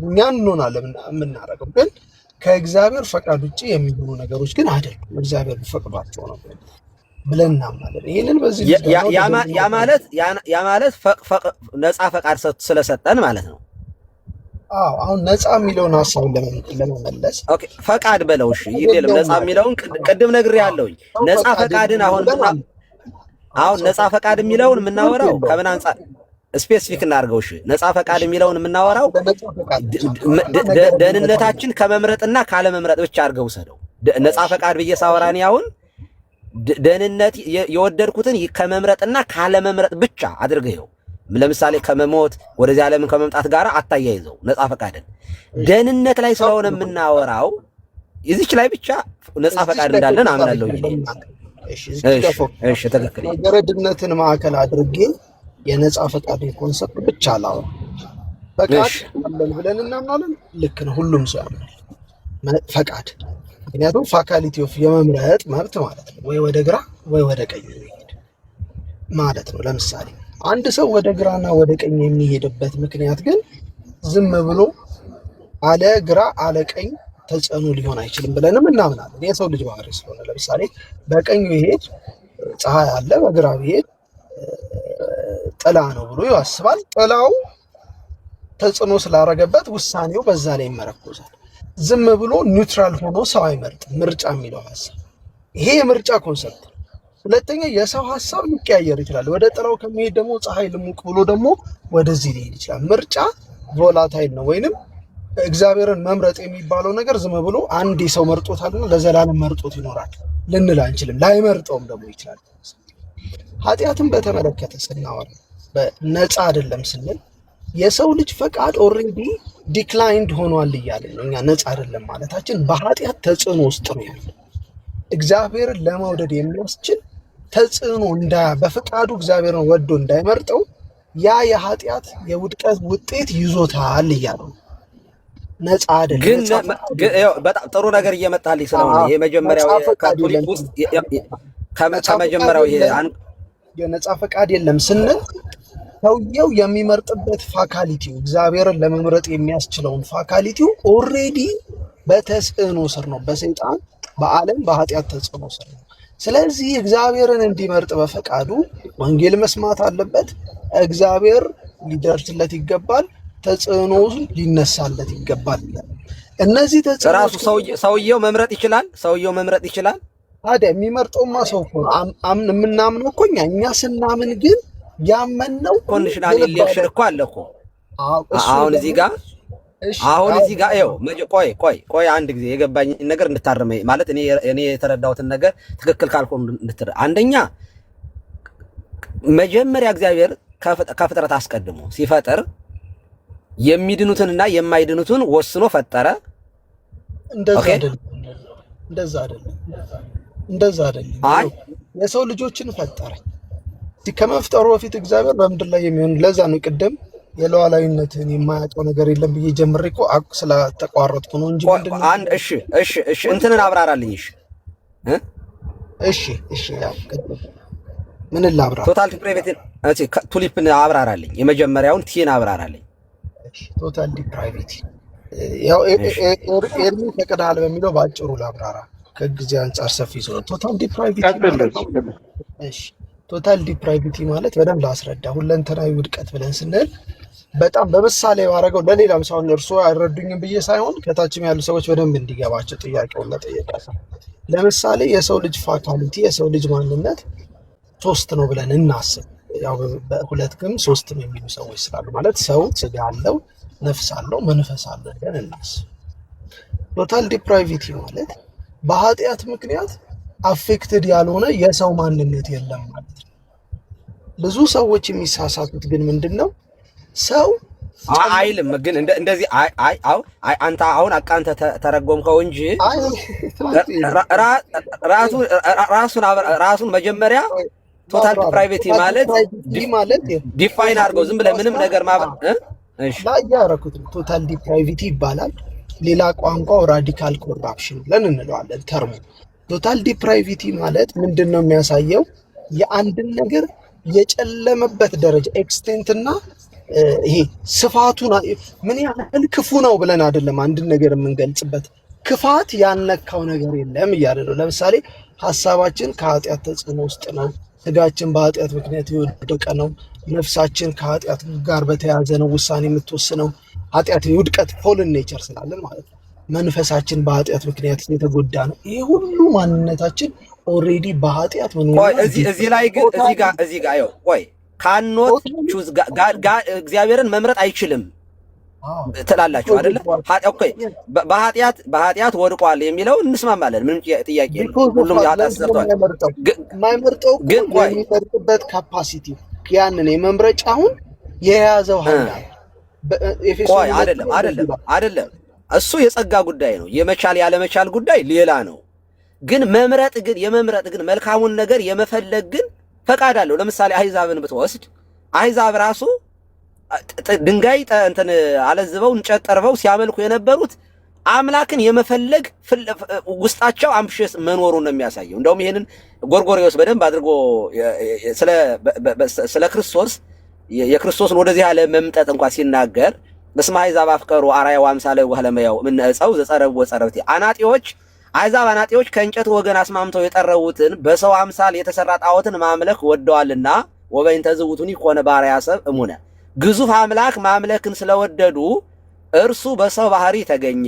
እኛ እንሆናለን የምናደርገው፣ ግን ከእግዚአብሔር ፈቃድ ውጭ የሚሆኑ ነገሮች ግን አይደሉም። እግዚአብሔር ፈቅዷቸው ነው ብለን እናምናለን። ይሄንን በዚህ ያ ማለት ነፃ ፈቃድ ስለሰጠን ማለት ነው። አሁን ነፃ የሚለውን ሐሳብ ለመመለስ ኦኬ ፈቃድ በለው። እሺ ይደለም ነፃ የሚለውን ቅድም ነግሬያለሁኝ። ነፃ ፈቃድን አሁን ነፃ ፈቃድ የሚለውን የምናወራው ከምን አንፃር ስፔሲፊክ እናድርገው። እሺ ነፃ ፈቃድ የሚለውን የምናወራው ደህንነታችን ከመምረጥና ካለመምረጥ ብቻ አድርገው ሰደው። ነፃ ፈቃድ ብዬ ሳወራኔ አሁን ደህንነት የወደድኩትን ከመምረጥና ካለመምረጥ ብቻ አድርገው። ለምሳሌ ከመሞት ወደዚህ ዓለም ከመምጣት ጋር አታያይዘው። ነፃ ፈቃድን ደህንነት ላይ ስለሆነ የምናወራው እዚች ላይ ብቻ ነፃ ፈቃድ እንዳለን አምናለሁ። እሺ ትክክል። ገረድነትን ማዕከል አድርጌ የነፃ ፈቃድን ኮንሰፕት ብቻ ላወራ ፈቃድ አለን ብለን እናምናለን። ልክ ነው፣ ሁሉም ሰው ያምናል ፈቃድ። ምክንያቱም ፋካሊቲ ኦፍ የመምረጥ መብት ማለት ነው፣ ወይ ወደ ግራ ወይ ወደ ቀኝ የሚሄድ ማለት ነው። ለምሳሌ አንድ ሰው ወደ ግራና ወደ ቀኝ የሚሄድበት ምክንያት ግን ዝም ብሎ አለ ግራ አለ ቀኝ ተጽዕኖ ሊሆን አይችልም ብለንም እናምናለን። የሰው ልጅ ባህሪ ስለሆነ ለምሳሌ በቀኝ ይሄድ ፀሐይ አለ፣ በግራ ይሄድ ጥላ ነው ብሎ ያስባል። ጥላው ተጽዕኖ ስላረገበት ውሳኔው በዛ ላይ ይመረኮዛል። ዝም ብሎ ኒውትራል ሆኖ ሰው አይመርጥም። ምርጫ የሚለው ሐሳብ ይሄ የምርጫ ኮንሰፕት። ሁለተኛ የሰው ሐሳብ ሊቀያየር ይችላል። ወደ ጥላው ከመሄድ ደግሞ ፀሐይ ልሙቅ ብሎ ደግሞ ወደዚህ ሊሄድ ይችላል። ምርጫ ቮላታይል ነው። ወይንም እግዚአብሔርን መምረጥ የሚባለው ነገር ዝም ብሎ አንድ ሰው መርጦታልና ለዘላለም መርጦት ይኖራል ልንል አንችልም። ላይመርጠውም ደግሞ ይችላል። ኃጢአትን በተመለከተ ስናወራ በነፃ አይደለም ስንል የሰው ልጅ ፈቃድ ኦልሬዲ ዲክላይንድ ሆኗል እያለን ነው። እኛ ነፃ አይደለም ማለታችን በኃጢአት ተጽዕኖ ውስጥ ነው ያለው። እግዚአብሔርን ለመውደድ የሚያስችል ተጽዕኖ በፈቃዱ እግዚአብሔርን ወዶ እንዳይመርጠው ያ የኃጢአት የውድቀት ውጤት ይዞታል እያለው ነፃ አይደለም። ግን በጣም ጥሩ ነገር እየመጣልኝ ስለሆነ የመጀመሪያው ካቶሊክ ውስጥ ከመጀመሪያው ይሄ የነፃ ፈቃድ የለም ስንል ሰውየው የሚመርጥበት ፋካሊቲው እግዚአብሔርን ለመምረጥ የሚያስችለውን ፋካሊቲው ኦልሬዲ በተጽዕኖ ስር ነው። በሰይጣን በዓለም በኃጢአት ተጽዕኖ ስር ነው። ስለዚህ እግዚአብሔርን እንዲመርጥ በፈቃዱ ወንጌል መስማት አለበት። እግዚአብሔር ሊደርስለት ይገባል። ተጽዕኖ ሊነሳለት ይገባል። እነዚህ ተጽዕኖ ራሱ ሰውየው መምረጥ ይችላል። ሰውየው መምረጥ ይችላል። ታዲያ የሚመርጠውማ ሰው እኮ ነው። የምናምነው እኮ እኛ ስናምን ግን ያመነው ኮንዲሽናል ኢሌክሽን እኮ አለ እኮ። አሁን እዚህ ጋር ይኸው ቆይ አንድ ጊዜ የገባኝ ነገር እንድታረመኝ ማለት እኔ የተረዳሁትን ነገር ትክክል ካልሆነ አንደኛ መጀመሪያ እግዚአብሔር ከፍጥረት አስቀድሞ ሲፈጥር የሚድኑትንና የማይድኑትን ወስኖ ፈጠረ። እንደዛ አይደለም። የሰው ልጆችን ፈጠረ። ከመፍጠሩ በፊት እግዚአብሔር በምድር ላይ የሚሆን ለዛ ነው ቅድም የሉዓላዊነትን የማያውቀው ነገር የለም ብዬ ጀምሬ እኮ ስለተቋረጥኩ ነው እንጂ አንድ እሺ እንትንን አብራራልኝ። እሺ ያው ምን ላብራራ? ቶታል ዲፕራይቬቲ ቱሊፕን አብራራልኝ። የመጀመሪያውን ቲን አብራራልኝ። ቶታል ዲፕራይቬቲ ያው ኤርሚ ፈቅደሃል በሚለው ባጭሩ ላብራራ ከጊዜ አንጻር ሰፊ ስለሆነ ቶታል ዲፕራይቬቲ ቶታል ዲፕራይቬቲ ማለት በደንብ ላስረዳ። ሁለንተናዊ ውድቀት ብለን ስንል በጣም በምሳሌ ባረገው ለሌላም ሰው እርሱ አይረዱኝም ብዬ ሳይሆን ከታችም ያሉ ሰዎች በደንብ እንዲገባቸው ጥያቄውን ለጠየቀ ለምሳሌ የሰው ልጅ ፋካሊቲ የሰው ልጅ ማንነት 3 ነው ብለን እናስብ። ያው በሁለት ግን 3 የሚሉ ሰዎች ስላሉ ማለት ሰው ስጋ አለው፣ ነፍስ አለው፣ መንፈስ አለው ብለን እናስብ። ቶታል ዲፕራይቬቲ ማለት በኃጢአት ምክንያት አፌክትድ ያልሆነ የሰው ማንነት የለም ማለት ነው። ብዙ ሰዎች የሚሳሳቱት ግን ምንድነው ሰው አይልም ግን እንደዚህ አንተ አሁን አቃንተ ተረጎምከው እንጂ ራሱን መጀመሪያ ቶታል ዲፕራይቬቲ ማለት ዲፋይን አድርገው ዝም ብለህ ምንም ነገር ላይ ያረኩት ቶታል ዲፕራይቬቲ ይባላል። ሌላ ቋንቋው ራዲካል ኮራፕሽን ብለን እንለዋለን ተርሙ። ቶታል ዲፕራይቬቲ ማለት ምንድነው የሚያሳየው የአንድን ነገር የጨለመበት ደረጃ ኤክስቴንትና ይሄ ስፋቱን ምን ያህል ክፉ ነው ብለን አይደለም አንድን ነገር የምንገልጽበት ክፋት ያነካው ነገር የለም እያለ ነው። ለምሳሌ ሐሳባችን ከኃጢአት ተጽዕኖ ውስጥ ነው፣ ስጋችን በኃጢአት ምክንያት የወደቀ ነው፣ ነፍሳችን ከኃጢአት ጋር በተያያዘ ነው ውሳኔ የምትወስነው። ኃጢአት የውድቀት ፎልን ኔቸር ስላለን ማለት ነው። መንፈሳችን በኃጢአት ምክንያት የተጎዳ ነው። ይሄ ሁሉ ማንነታችን ኦልሬዲ በኃጢአት እዚህ ላይ ግን እዚህ ጋር ቆይ ካኖት ቹዝ እግዚአብሔርን መምረጥ አይችልም ትላላችሁ አይደለ? ኦኬ በኃጢአት ወድቋል የሚለው እንስማማለን። ምንም ጥያቄ የለም። ሁሉም ኃጢአት ሰርቷል። የማይመርጠው ግን የሚመርጥበት ካፓሲቲ ያንን የመምረጫውን የያዘው ኃይል ቆይ አይደለም እሱ የጸጋ ጉዳይ ነው። የመቻል ያለመቻል ጉዳይ ሌላ ነው። ግን የመምረጥ ግን መልካሙን ነገር የመፈለግ ግን ፈቃድ አለው። ለምሳሌ አሕዛብን ብትወስድ አሕዛብ ራሱ ድንጋይ እንትን አለዝበው እንጨት ጠርበው ሲያመልኩ የነበሩት አምላክን የመፈለግ ውስጣቸው አምሽስ መኖሩን ነው የሚያሳየው። እንደውም ይሄንን ጎርጎርዮስ በደንብ አድርጎ ስለ ክርስቶስ የክርስቶስን ወደዚህ ዓለም መምጠጥ እንኳን ሲናገር በስመ አሕዛብ አፍቀሩ አርአያ ወአምሳለ ወህለመያው ምን ዕፀው ዘጸረቡ ወጸረብቲ አሕዛብ አናጢዎች ከእንጨት ወገን አስማምተው የጠረቡትን በሰው አምሳል የተሰራ ጣዖትን ማምለክ ወደዋልና ወበይንተ ዝውቱኒ ኮነ ባሪያ ሰብ እሙነ ግዙፍ አምላክ ማምለክን ስለወደዱ እርሱ በሰው ባህሪ ተገኘ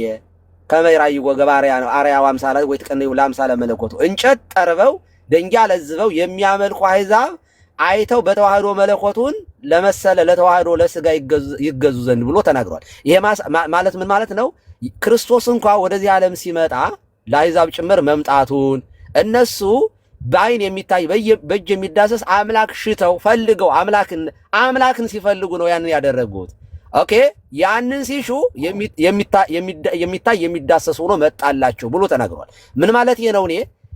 ከመይራይ ወገባሪያ ነው አርአያ ወአምሳለ ወይ ተቀነዩ ለአምሳለ መለኮቱ እንጨት ጠርበው ደንጊያ ለዝበው የሚያመልኩ አሕዛብ አይተው በተዋህዶ መለኮቱን ለመሰለ ለተዋህዶ ለስጋ ይገዙ ዘንድ ብሎ ተናግሯል። ይሄ ማለት ምን ማለት ነው? ክርስቶስ እንኳን ወደዚህ ዓለም ሲመጣ ለአሕዛብ ጭምር መምጣቱን እነሱ በአይን የሚታይ በእጅ የሚዳሰስ አምላክ ሽተው ፈልገው አምላክን ሲፈልጉ ነው ያንን ያደረጉት። ኦኬ ያንን ሲሹ የሚታይ የሚዳሰስ ሆኖ መጣላቸው ብሎ ተናግሯል። ምን ማለት ነው? እኔ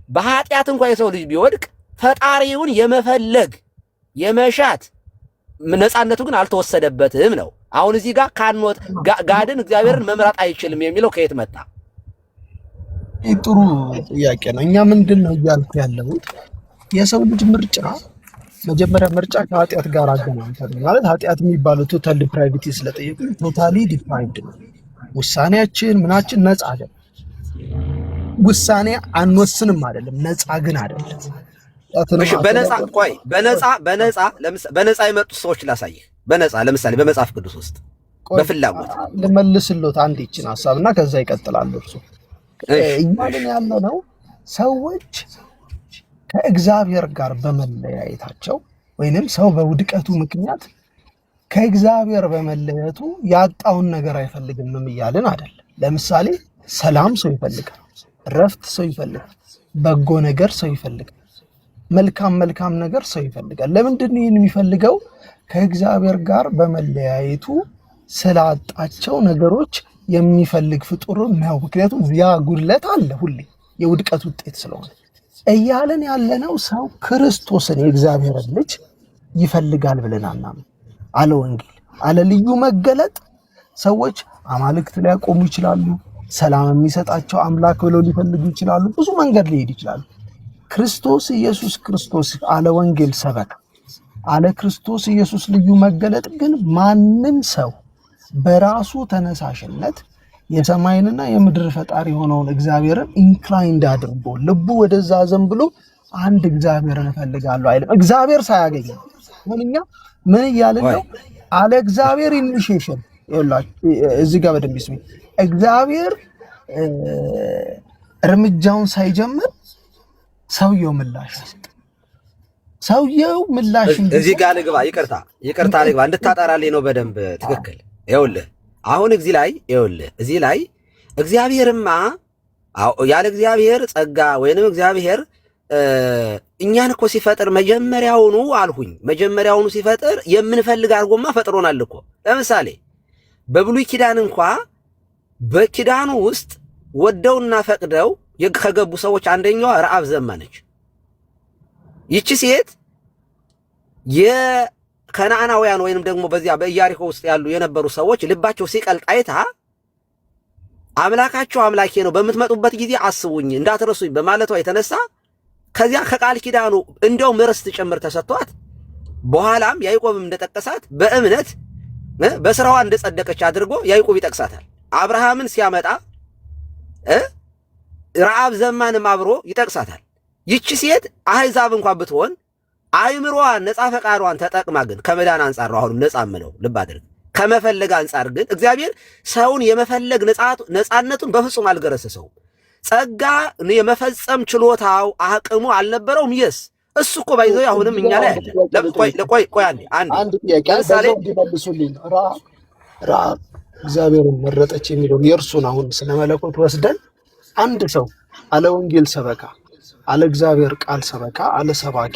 በኃጢአት እንኳን የሰው ልጅ ቢወድቅ ፈጣሪውን የመፈለግ የመሻት ነፃነቱ ግን አልተወሰደበትም ነው። አሁን እዚህ ጋር ካኖት ጋድን እግዚአብሔርን መምራት አይችልም የሚለው ከየት መጣ? ጥሩ ጥያቄ ነው። እኛ ምንድነው እያልኩ ያለሁት የሰው ልጅ ምርጫ መጀመሪያ ምርጫ ከኃጢአት ጋር አገናኝተን ማለት ኃጢአት የሚባለው ቶታል ዲፕራይቪቲ ስለጠየቁ ቶታሊ ዲፕራይቭድ ነው። ውሳኔያችን ምናችን ነፃ አይደለም። ውሳኔ አንወስንም አይደለም፣ ነፃ ግን አይደለም። እሺ በነፃ የመጡ ሰዎች ላሳይህ። በነፃ ለምሳሌ በመጽሐፍ ቅዱስ ውስጥ በፍላጎት ልመልስልዎት አንድ ይችን ሐሳብና ከዛ ይቀጥላል እርሱ እያልን ያለ ነው። ሰዎች ከእግዚአብሔር ጋር በመለያየታቸው ወይንም ሰው በውድቀቱ ምክንያት ከእግዚአብሔር በመለየቱ ያጣውን ነገር አይፈልግም እያልን አይደለም። ለምሳሌ ሰላም ሰው ይፈልጋል፣ እረፍት ሰው ይፈልጋል፣ በጎ ነገር ሰው ይፈልጋል፣ መልካም ነገር ሰው ይፈልጋል። ለምንድን ነው ይህን የሚፈልገው? ከእግዚአብሔር ጋር በመለያየቱ ስላጣቸው ነገሮች የሚፈልግ ፍጡር ነው። ምክንያቱም ያ ጉድለት አለ ሁሌ የውድቀት ውጤት ስለሆነ እያለን ያለነው ሰው ክርስቶስን የእግዚአብሔር ልጅ ይፈልጋል ብለን አናምን። አለ ወንጌል አለ ልዩ መገለጥ ሰዎች አማልክት ሊያቆሙ ይችላሉ። ሰላም የሚሰጣቸው አምላክ ብለው ሊፈልጉ ይችላሉ። ብዙ መንገድ ሊሄድ ይችላሉ። ክርስቶስ ኢየሱስ ክርስቶስ አለ ወንጌል ሰበካ አለ ክርስቶስ ኢየሱስ ልዩ መገለጥ ግን ማንም ሰው በራሱ ተነሳሽነት የሰማይንና የምድር ፈጣሪ የሆነውን እግዚአብሔርን ኢንክላይንድ አድርጎ ልቡ ወደዛ ዘንብሎ አንድ እግዚአብሔርን እፈልጋለሁ አይልም። እግዚአብሔር ሳያገኝ ምንኛ ምን እያልን ነው? አለ እግዚአብሔር ኢኒሺዬሽን ይላችሁ እዚህ ጋር በደንብ ይስሙ። እግዚአብሔር እርምጃውን ሳይጀምር ሰውየው ምላሽ አስጥ ሰውየው ምላሽ እዚህ ጋር ልግባ። ይቅርታ ልግባ እንድታጣራልኝ ነው በደንብ ትክክል። ይኸውልህ አሁን እዚህ ላይ እግዚአብሔርማ ያለ እግዚአብሔር ጸጋ ወይንም እግዚአብሔር እኛን እኮ ሲፈጥር መጀመሪያውኑ ሲፈጥር የምንፈልግ አድርጎማ ፈጥሮናል እኮ። ለምሳሌ በብሉይ ኪዳን እንኳ በኪዳኑ ውስጥ ወደውና ፈቅደው ከገቡ ሰዎች አንደኛዋ ረዓብ ዘማ ነች። ይቺ ሴት የከነዓናውያን ወይንም ደግሞ በዚያ በኢያሪኮ ውስጥ ያሉ የነበሩ ሰዎች ልባቸው ሲቀልጥ አይታ አምላካቸው አምላኬ ነው በምትመጡበት ጊዜ አስቡኝ እንዳትረሱኝ በማለቷ የተነሳ ከዚያ ከቃል ኪዳኑ እንደው ርስት ጭምር ተሰጥቷት በኋላም ያዕቆብም እንደጠቀሳት በእምነት በስራዋ እንደጸደቀች አድርጎ ያዕቆብ ይጠቅሳታል። አብርሃምን ሲያመጣ ረዓብ ዘማንም አብሮ ይጠቅሳታል። ይቺ ሴት አህዛብ እንኳን ብትሆን አይምሮዋን ነፃ ፈቃዷን ተጠቅማ ግን ከመዳን አንጻር ነው አሁንም ነፃ ምለው ልብ አድርግ። ከመፈለግ አንጻር ግን እግዚአብሔር ሰውን የመፈለግ ነፃነቱን በፍጹም አልገረሰሰውም። ጸጋ የመፈጸም ችሎታው አቅሙ አልነበረውም። ይስ እሱ እኮ ባይዘው አሁንም እኛ ላይ አለ። ቆይ አንድ ጥያቄ በዛው እንዲመልሱልኝ ረዓብ እግዚአብሔርን መረጠች የሚለውን የእርሱን አሁን ስለ መለኮት ወስደን አንድ ሰው አለ ወንጌል ሰበካ አለ እግዚአብሔር ቃል ሰበካ አለ ሰባኪ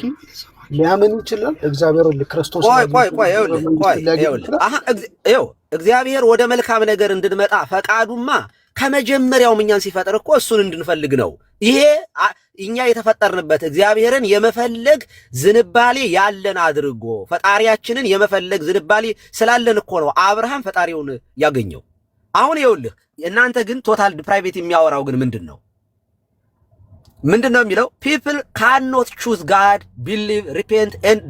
ሊያምን ይችላል? እግዚአብሔርን ለክርስቶስ እግዚአብሔር ወደ መልካም ነገር እንድንመጣ ፈቃዱማ ከመጀመሪያውም እኛን ሲፈጥር እኮ እሱን እንድንፈልግ ነው። ይሄ እኛ የተፈጠርንበት እግዚአብሔርን የመፈለግ ዝንባሌ ያለን አድርጎ ፈጣሪያችንን የመፈለግ ዝንባሌ ስላለን እኮ ነው አብርሃም ፈጣሪውን ያገኘው። አሁን ይኸውልህ እናንተ ግን ቶታል ፕራይቬት የሚያወራው ግን ምንድን ነው የሚለው? people cannot choose God, believe, repent and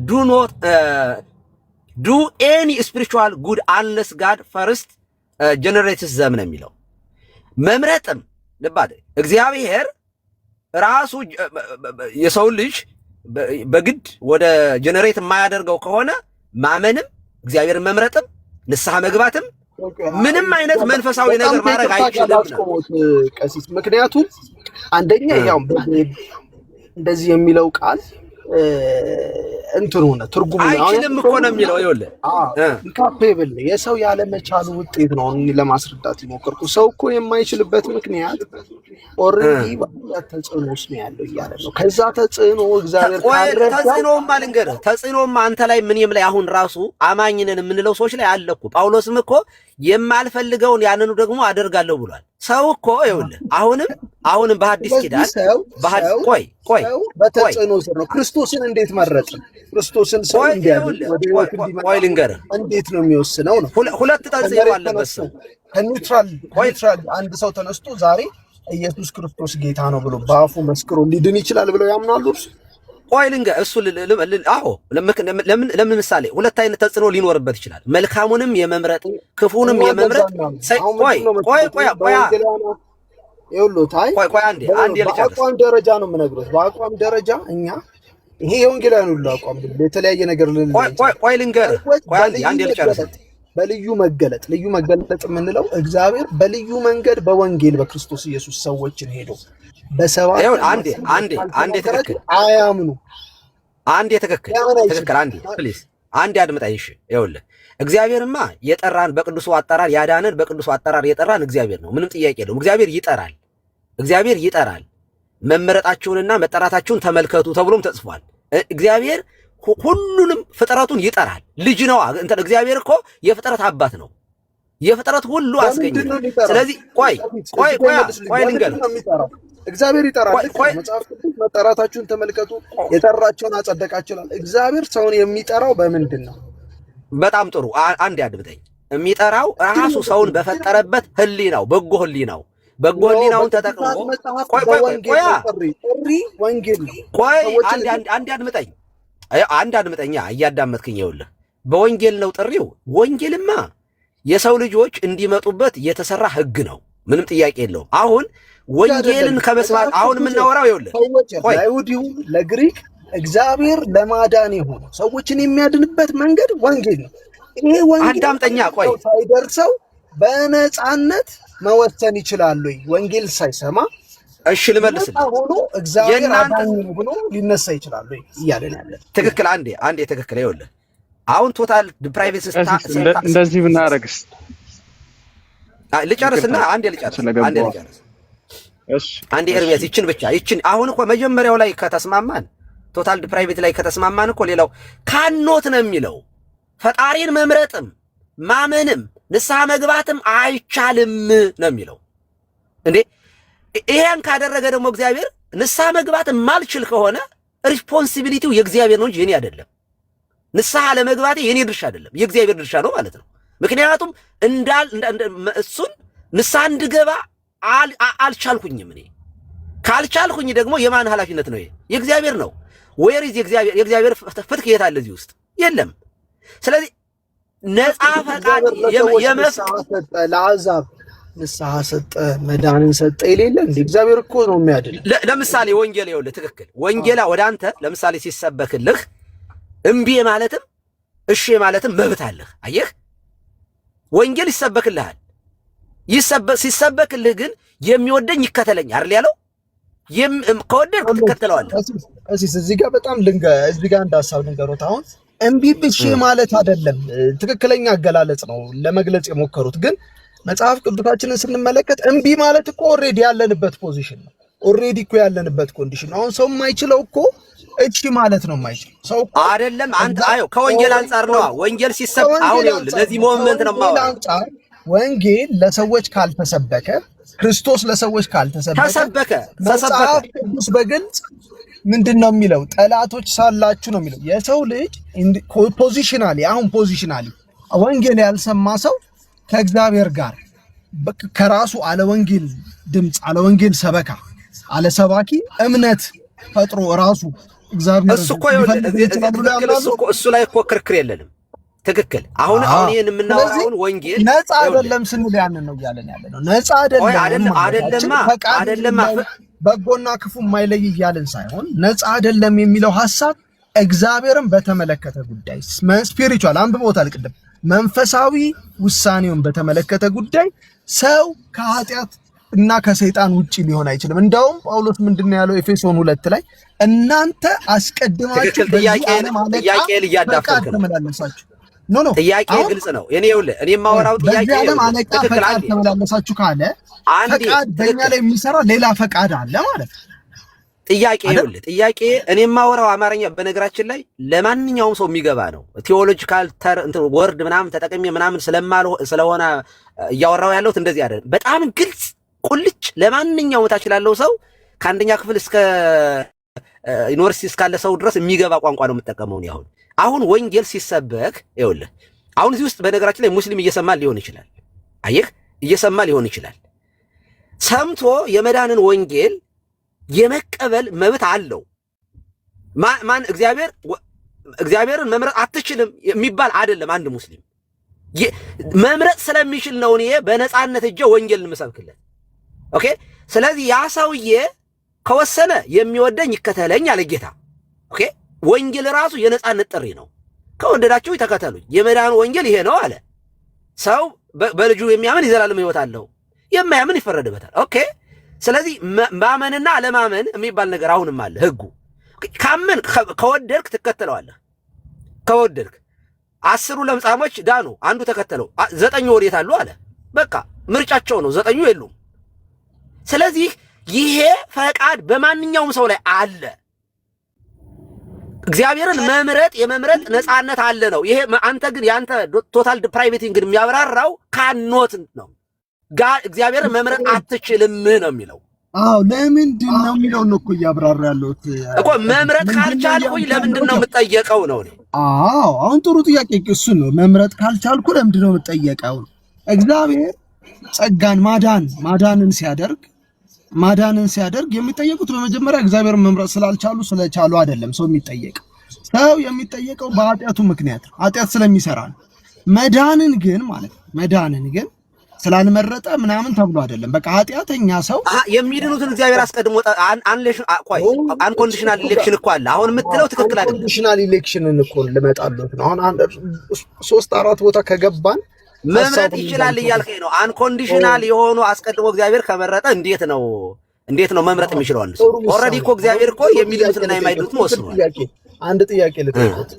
do any spiritual good unless God first generates them ነው የሚለው። መምረጥም ልባደ እግዚአብሔር ራሱ የሰው ልጅ በግድ ወደ ጀነሬት የማያደርገው ከሆነ ማመንም እግዚአብሔርን መምረጥም ንስሐ መግባትም ምንም አይነት መንፈሳዊ ነገር ማድረግ አይችልም ነው ቀሲስ። ምክንያቱም አንደኛ ያው እንደዚህ የሚለው ቃል እንትኑ ነው ትርጉሙ አይችልም እኮ ነው የሚለው። ይኸውልህ ኢንካፔብል የሰው ያለ መቻሉ ውጤት ነው ለማስረዳት ይሞክርኩ። ሰው እኮ የማይችልበት ምክንያት ኦሬዲ ተጽዕኖ ውስጥ ነው ያለው እያለ ነው። ከዛ ተጽዕኖ እግዚአብሔር ካረዳ ተጽዕኖማ አንተ ላይ ምንም ላይ አሁን ራሱ አማኝነን የምንለው ሰዎች ላይ አለ እኮ። ጳውሎስም እኮ የማልፈልገውን ያንኑ ደግሞ አደርጋለሁ ብሏል። ሰው እኮ ይኸውልህ አሁንም በሐዲስ ኪዳን ቆይ በተጽዕኖ ስር ነው። ክርስቶስን እንዴት መረጥ? ክርስቶስን ሰው ቆይ ልንገርህ እንዴት ነው የሚወስነው ነው። ሁለት ተጽዕኖ አለበት ሰው ከኒውትራል አንድ ሰው ተነስቶ ዛሬ ኢየሱስ ክርስቶስ ጌታ ነው ብሎ በአፉ መስክሮ ሊድን ይችላል ብለው ያምናሉ? ቆይ ልንገርህ እሱ ለምን ምሳሌ ሁለት አይነት ተጽዕኖ ሊኖርበት ይችላል። መልካሙንም የመምረጥ ክፉንም የመምረጥ በአቋም ደረጃ ነው የምነግርህ። በአቋም ደረጃ እኛ ይሄ የወንጌላውያን ሁሉ አቋም የተለያየ ነገር ቆይ ልንገርህ አንዴ ልጨርስልህ። በልዩ መገለጥ የምንለው እግዚአብሔር በልዩ መንገድ በወንጌል በክርስቶስ ኢየሱስ ሰዎችን ሄዶ በሰባት አንዴ ትክክል አያምኑ አንዴ ትክክል ፕሊዝ አንዴ አድምጠኝ። እሺ ይኸውልህ እግዚአብሔርማ የጠራን በቅዱሱ አጠራር ያዳነን በቅዱሱ አጠራር የጠራን እግዚአብሔር ነው። ምንም ጥያቄ የለውም። እግዚአብሔር ይጠራል። መመረጣችሁንና መጠራታችሁን ተመልከቱ ተብሎም ተጽፏል። እግዚአብሔር ሁሉንም ፍጥረቱን ይጠራል። ልጅ ነው እንትን እግዚአብሔር እኮ የፍጥረት አባት ነው። የፍጥረት ሁሉ አስገኝ ነው። ስለዚህ ቆይ ልንገርህ እግዚአብሔር ይጠራል። መጽሐፍ ቅዱስ መጠራታችሁን ተመልከቱ፣ የጠራቸውን አጸደቃቸዋል። እግዚአብሔር ሰውን የሚጠራው በምንድን ነው? በጣም ጥሩ። አንድ ያድምጠኝ። የሚጠራው ራሱ ሰውን በፈጠረበት ህሊናው፣ በጎ ህሊናው፣ በጎ ህሊናውን ተጠቅሞ ወንጌል ነው። አንድ ያድምጠኝ፣ እያዳመጥክኝ ይኸውልህ፣ በወንጌል ነው ጥሪው። ወንጌልማ የሰው ልጆች እንዲመጡበት የተሰራ ህግ ነው። ምንም ጥያቄ የለውም። አሁን ወንጌልን ከመስማት አሁን የምናወራው ይኸውልህ፣ ለአይሁድ ይሁን ለግሪክ እግዚአብሔር ለማዳን የሆነ ሰዎችን የሚያድንበት መንገድ ወንጌል ነው። ይሄ ወንጌል አዳምጠኛ፣ ቆይ ሳይደርሰው በነፃነት መወሰን ይችላል ወይ? ወንጌል ሳይሰማ እሺ ልመልስልህ ሆኖ እግዚአብሔር አዳኝ ብሎ ሊነሳ ይችላል ወይ እያለን ያለ ትክክል። አንዴ ትክክል። ይኸውልህ አሁን ቶታል ፕራይቬሲ እንደዚህ ብናረግስ ልጨርስና አንዴ ልጨርስ። አንዴ ኤርሚያስ ይችን አሁን እኮ መጀመሪያው ላይ ከተስማማን ቶታል ፕራይቬት ላይ ከተስማማን እኮ ሌላው ካኖት ነው የሚለው ፈጣሪን መምረጥም ማመንም ንስሐ መግባትም አይቻልም ነው የሚለው። እንዴ ይሄን ካደረገ ደግሞ እግዚአብሔር ንስሐ መግባት ማልችል ከሆነ ሪስፖንሲቢሊቲው የእግዚአብሔር ነው እንጂ የኔ አይደለም። ንስሐ ለመግባቴ የኔ ድርሻ አይደለም፣ የእግዚአብሔር ድርሻ ነው ማለት ነው። ምክንያቱም እሱን ንስሐ እንድገባ አልቻልኩኝም። እኔ ካልቻልኩኝ ደግሞ የማን ኃላፊነት ነው? የእግዚአብሔር ነው። ወይስ የእግዚአብሔር ፍትህ የት አለ? እዚህ ውስጥ የለም። ስለዚህ ነፃ ፈቃድ ለአሕዛብ ንስሐ ሰጠ፣ መዳንን ሰጠ የሌለ እንደ እግዚአብሔር እኮ ነው የሚያድን። ለምሳሌ ወንጌል ይኸውልህ፣ ትክክል ወንጌላ ወደ አንተ ለምሳሌ ሲሰበክልህ እምቢ ማለትም እሺ ማለትም መብት አለህ። አየህ ወንጌል ይሰበክልሃል። ሲሰበክልህ ግን የሚወደኝ ይከተለኝ አይደል ያለው? ከወደድክ ትከተለዋለህ። እዚህ ጋር በጣም እዚህ ጋር አንድ ሀሳብ ልንገሮት። አሁን እምቢ ብቻ ማለት አይደለም፣ ትክክለኛ አገላለጽ ነው ለመግለጽ የሞከሩት። ግን መጽሐፍ ቅዱሳችንን ስንመለከት እምቢ ማለት እኮ ኦልሬዲ ያለንበት ፖዚሽን ነው። ኦልሬዲ እኮ ያለንበት ኮንዲሽን ነው። አሁን ሰው የማይችለው እኮ እሺ ማለት ነው የማይችለው ሰው እኮ አይደለም። አንተ ከወንጌል አንጻር ነው ወንጌል ሲሰበክ። አሁን ይኸውልህ ለዚህ ሞመንት ነው የማወራው። ወንጌል ለሰዎች ካልተሰበከ፣ ክርስቶስ ለሰዎች ካልተሰበከ መጽሐፍ ቅዱስ በግልጽ ምንድን ነው የሚለው? ጠላቶች ሳላችሁ ነው የሚለው። የሰው ልጅ ፖዚሽናሊ ወንጌል ያልሰማ ሰው ከእግዚአብሔር ጋር ከራሱ አለ ወንጌል ድምፅ፣ አለ ወንጌል ሰበካ፣ አለ ሰባኪ እምነት ፈጥሮ ራሱ እግዚአብሔር እሱ ላይ እኮ ክርክር የለንም። ትክክል። አሁን ይሄን የምናወራውን ወንጌል ነፃ አይደለም ስንል ያንን ነው እያለን ያለ ነው። ነፃ አይደለም በጎና ክፉ የማይለይ እያለን ሳይሆን ነፃ አይደለም የሚለው ሐሳብ እግዚአብሔርን በተመለከተ ጉዳይ ስፒሪቹዋል አንብቦታል ቅድም መንፈሳዊ ውሳኔውን በተመለከተ ጉዳይ ሰው ከኃጢአት እና ከሰይጣን ውጪ ሊሆን አይችልም። እንደውም ጳውሎስ ምንድነው ያለው ኤፌሶን 2 ላይ እናንተ አስቀድማችሁ ጥያቄ ልያዳፈርክ ነው። ጥያቄ ግልጽ ነው። እኔ የማወራው ጥያቄ ትክክል ተመላለሳችሁ ካለ ፈቃድ በእኛ ላይ የሚሰራ ሌላ ፈቃድ አለ ማለት ነው። ጥያቄ እኔ የማወራው አማርኛ በነገራችን ላይ ለማንኛውም ሰው የሚገባ ነው። ቴዎሎጂካል ወርድ ምናምን ተጠቅሜ ምናምን ስለሆነ እያወራው ያለሁት እንደዚህ አይደለም። በጣም ግልጽ ቁልጭ ለማንኛውም ታች ላለው ሰው ከአንደኛ ክፍል እስከ ዩኒቨርሲቲ እስካለ ሰው ድረስ የሚገባ ቋንቋ ነው የምጠቀመው። አሁን ወንጌል ሲሰበክ ይኸውልህ፣ አሁን እዚህ ውስጥ በነገራችን ላይ ሙስሊም እየሰማ ሊሆን ይችላል። አየህ እየሰማ ሊሆን ይችላል። ሰምቶ የመዳንን ወንጌል የመቀበል መብት አለው። ማን እግዚአብሔርን መምረጥ አትችልም የሚባል አይደለም። አንድ ሙስሊም መምረጥ ስለሚችል ነው እኔ በነፃነት እጄ ወንጌልን የምሰብክለት። ኦኬ። ስለዚህ ያ ሰውዬ ከወሰነ የሚወደኝ ይከተለኝ አለ ጌታ። ኦኬ። ወንጌል ራሱ የነፃነት ጥሪ ነው። ከወደዳችሁ ተከተሉኝ፣ የመዳን ወንጌል ይሄ ነው አለ። ሰው በልጁ የሚያምን የዘላለም ሕይወት አለው፣ የማያምን ይፈረድበታል። ኦኬ። ስለዚህ ማመንና አለማመን የሚባል ነገር አሁንም አለ ህጉ። ካመን ከወደድክ ትከተለዋለህ። ከወደድክ 10 ለምጻሞች ዳኑ፣ አንዱ ተከተለው፣ 9 ወዴት አሉ አለ። በቃ ምርጫቸው ነው፣ 9 የሉም። ስለዚህ ይሄ ፈቃድ በማንኛውም ሰው ላይ አለ። እግዚአብሔርን የመምረጥ ነፃነት አለ ነው ይሄ። አንተ ግን ያንተ ቶታል ፕራይቬቲንግ የሚያብራራው ካኖት ነው። እግዚአብሔርን መምረጥ አትችልም ነው የሚለው። አዎ ለምንድን ነው የሚለውን ነው እኮ እያብራራ ያለሁት እኮ። መምረጥ ካልቻልኩኝ ለምንድን ነው የምጠየቀው ነው? አዎ አሁን ጥሩ ጥያቄ እሱ ነው። መምረጥ ካልቻልኩ ለምንድን ነው የምጠየቀው? እግዚአብሔር ጸጋን ማዳንን ሲያደርግ የሚጠየቁት በመጀመሪያ እግዚአብሔርን መምረጥ ስለቻሉ አይደለም ሰው የሚጠየቀው። ሰው የሚጠየቀው በኃጢአቱ ምክንያት ነው፣ ኃጢአት ስለሚሰራ ነው። መዳንን ግን ስላልመረጠ ምናምን ተብሎ አይደለም። በቃ ኃጢአተኛ ሰው የሚድኑትን እግዚአብሔር አስቀድሞ አንኮንዲሽናል ኢሌክሽን እኮ አለ። አሁን የምትለው ትክክል አይደለም። አንኮንዲሽናል ኢሌክሽንን እኮ ልመጣለት ነው። አሁን 3-4 ቦታ ከገባን መምረጥ ይችላል እያልከኝ ነው። አንኮንዲሽናል የሆኑ አስቀድሞ እግዚአብሔር ከመረጠ እንዴት ነው መምረጥ የሚችለው? ኦልሬዲ እኮ እግዚአብሔር እኮ የሚድኑትና የማይድኑትን ወስኗል። አንድ ጥያቄ ልጠይቅህ፣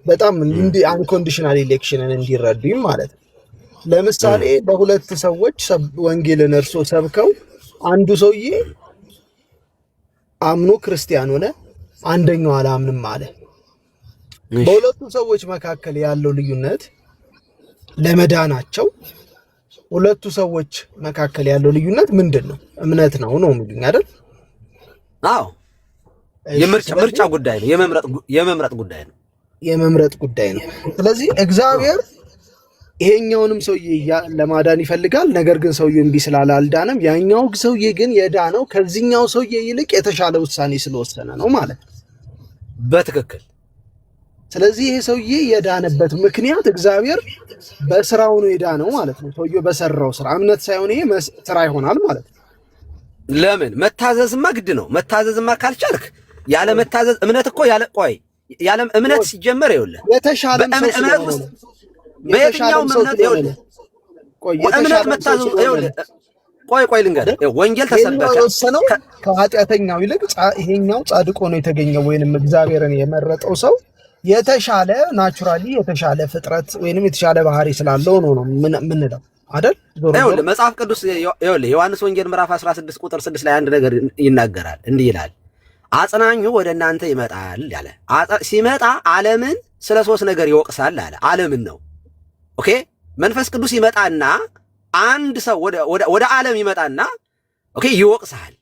በጣም እንዲ አንኮንዲሽናል ኢሌክሽንን እንዲረዱኝ ማለት ነው። ለምሳሌ በሁለት ሰዎች ወንጌልን እርሶ ሰብከው አንዱ ሰውዬ አምኖ ክርስቲያን ሆነ፣ አንደኛው አላምንም አለ። በሁለቱ ሰዎች መካከል ያለው ልዩነት ለመዳናቸው ሁለቱ ሰዎች መካከል ያለው ልዩነት ምንድነው? እምነት ነው የሚሉኝ አይደል? አዎ የምርጫ ጉዳይ ነው። የመምረጥ ጉዳይ ነው። ስለዚህ እግዚአብሔር ይሄኛውንም ሰውዬ ለማዳን ይፈልጋል። ነገር ግን ሰውዬው እምቢ ስላለ አልዳነም። ያኛው ሰውዬ ግን የዳነው ከዚህኛው ሰውዬ ይልቅ የተሻለ ውሳኔ ስለወሰነ ነው ማለት ነው። በትክክል። ስለዚህ ይሄ ሰውዬ የዳነበት ምክንያት እግዚአብሔር በስራው ነው የዳነው ማለት ነው። ሰውዬው በሰራው ስራ፣ እምነት ሳይሆን ይሄ ስራ ይሆናል ማለት ነው። ለምን? መታዘዝማ ግድ ነው። መታዘዝማ ካልቻልክ ያለ መታዘዝ እምነት እኮ ያለ እምነት ሲጀመር ይኸውልህ የተሻለ እምነት ውስጥ በየትኛውም እምነት ይኸውልህ እምነት መታዘዝ ይኸውልህ ቆይ ልንገርህ፣ ወንጌል ተሰበከ ከኃጢአተኛው ይልቅ ይሄኛው ጻድቅ ሆኖ የተገኘው ወይንም እግዚአብሔርን የመረጠው ሰው የተሻለ ናቹራሊ የተሻለ ፍጥረት ወይንም የተሻለ ባህሪ ስላለው ነው ምንለው አይደል? ይኸውልህ መጽሐፍ ቅዱስ ይኸውልህ ዮሐንስ ወንጌል ምዕራፍ 16 ቁጥር 6 ላይ አንድ ነገር ይናገራል። እንዲህ ይላል፣ አጽናኙ ወደ እናንተ ይመጣል ያለ። ሲመጣ ዓለምን ስለ 3 ነገር ይወቅሳል አለ። ዓለምን ነው። ኦኬ፣ መንፈስ ቅዱስ ይመጣና አንድ ሰው ወደ ዓለም ይመጣና ኦኬ ይወቅሳል።